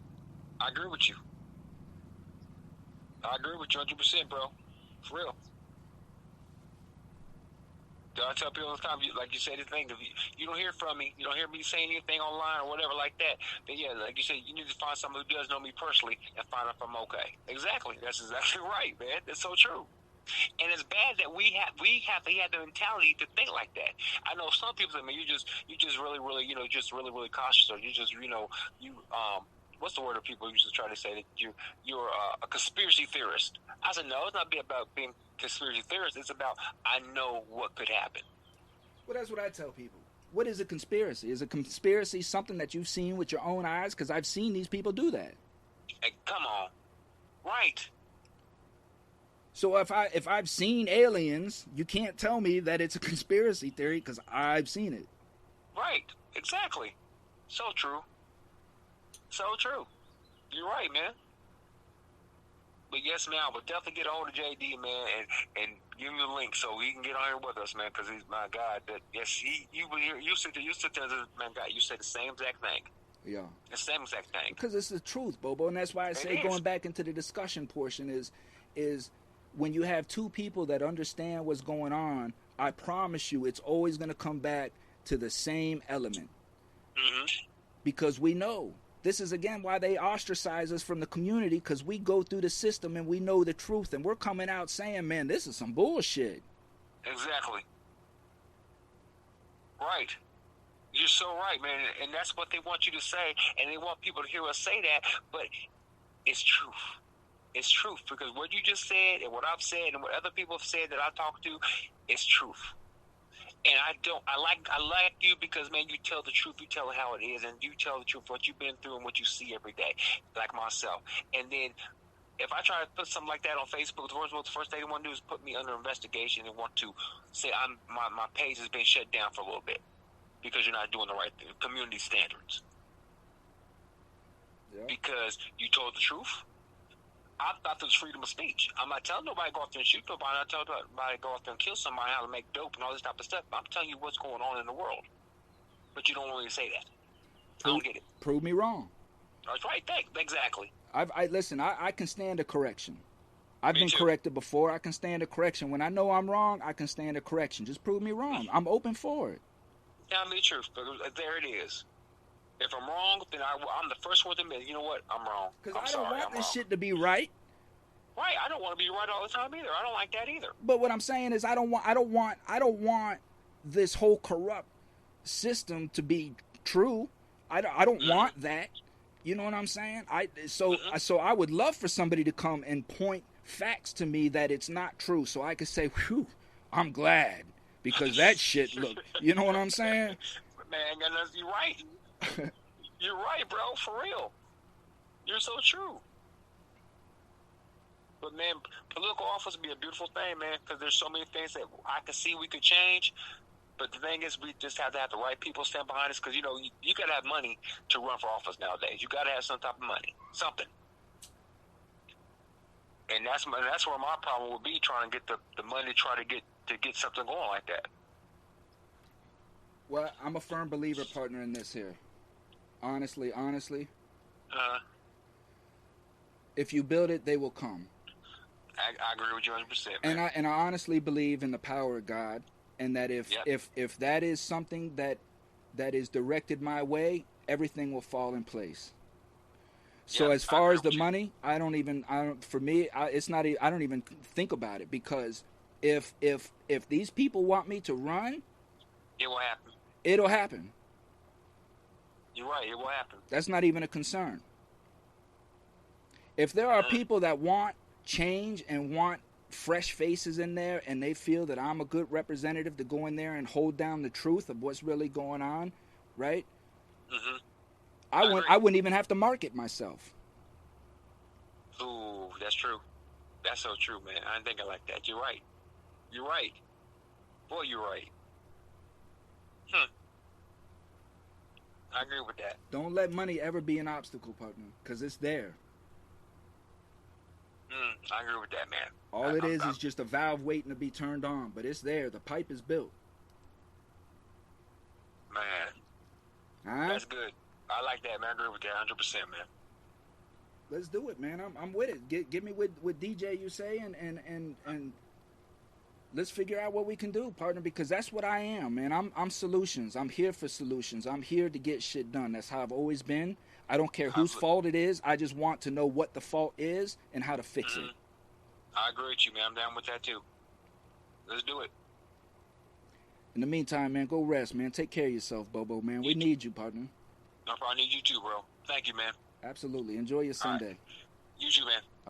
I agree with you. I agree with you 100%, bro. For real. I tell people all the time, like you say the thing, if you don't hear from me, you don't hear me saying anything online or whatever like that, then yeah, like you said, you need to find someone who does know me personally and find out if I'm okay. Exactly. That's exactly right, man. That's so true. And it's bad that we have the mentality to think like that. I know some people say, man, you just really, really, just really, really cautious, or you just, what's the word that people used to try to say that you're a conspiracy theorist? I said, no, it's not about being a conspiracy theorist. It's about I know what could happen. Well, that's what I tell people. What is a conspiracy? Is a conspiracy something that you've seen with your own eyes? Because I've seen these people do that. Hey, come on. Right. So if I've seen aliens, you can't tell me that it's a conspiracy theory because I've seen it. Right. Exactly. So true. So true. You're right, man. But yes, man, I will definitely get a hold of JD, man, and give him the link so he can get on here with us, man, because he's my God. You sit there, man, God, you said the same exact thing. Yeah. The same exact thing. Because it's the truth, Bobo, and that's why I say going back into the discussion portion is when you have two people that understand what's going on, I promise you it's always going to come back to the same element. Because we know. This is, again, why they ostracize us from the community, because we go through the system and we know the truth, and we're coming out saying, man, this is some bullshit. Exactly. Right. You're so right, man, and that's what they want you to say, and they want people to hear us say that, but it's truth. It's truth, because what you just said and what I've said and what other people have said that I talk to, it's truth. And I like you because, man, you tell the truth, you tell it how it is, and you tell the truth, what you've been through and what you see every day, like myself. And then if I try to put something like that on Facebook, the first thing they want to do is put me under investigation and want to say my page has been shut down for a little bit because you're not doing the right thing, community standards. Yeah. Because you told the truth. I thought there was freedom of speech. I'm not telling nobody to go out there and shoot nobody. I'm not telling nobody to go out there and kill somebody, how to make dope and all this type of stuff. I'm telling you what's going on in the world. But you don't want me to say that. I don't get it. Prove me wrong. That's right. Exactly. Listen, I can stand a correction. I've been corrected before. I can stand a correction. When I know I'm wrong, I can stand a correction. Just prove me wrong. I'm open for it. Tell me the truth. There it is. If I'm wrong, then I'm the first one to admit, you know what, I'm wrong. Because I don't want this shit to be right. Right. I don't want to be right all the time either. I don't like that either. But what I'm saying is I don't want this whole corrupt system to be true. I don't want that. You know what I'm saying? So I would love for somebody to come and point facts to me that it's not true, so I could say, "Whew, I'm glad," because that shit look. You know what I'm saying? Man, you're right. You're right, bro. For real. You're so true. But man, political office would be a beautiful thing, man, because there's so many things that I could see we could change. But the thing is, we just have to have the right people stand behind us, because, you know, you got to have money to run for office nowadays. You got to have some type of money, something. And that's where my problem would be, trying to get the money to try to get something going like that. Well, I'm a firm believer, partner, in this here. Honestly. If you build it, they will come. I agree with you 100%. Man. And I honestly believe in the power of God. And that if that is something that is directed my way, everything will fall in place. So as far as the money, I don't even think about it, because if these people want me to run, it will happen. It'll happen. You're right, it will happen. That's not even a concern. If there are people that want change and want fresh faces in there, and they feel that I'm a good representative to go in there and hold down the truth of what's really going on, right? I wouldn't even have to market myself. Ooh, that's true. That's so true, man. I didn't think of it like that. You're right. Boy, you're right. I agree with that. Don't let money ever be an obstacle, partner, because it's there. I agree with that, man. All it is just a valve waiting to be turned on, but it's there. The pipe is built. Man. That's good. I like that, man. I agree with that 100%, man. Let's do it, man. I'm with it. Get me with DJ, you say, and let's figure out what we can do, partner, because that's what I am, man. I'm solutions. I'm here for solutions. I'm here to get shit done. That's how I've always been. I don't care whose fault it is. I just want to know what the fault is and how to fix it. I agree with you, man. I'm down with that, too. Let's do it. In the meantime, man, go rest, man. Take care of yourself, Bobo, man. We need you, partner. No problem. I need you, too, bro. Thank you, man. Absolutely. Enjoy your Sunday. Right. You too, man.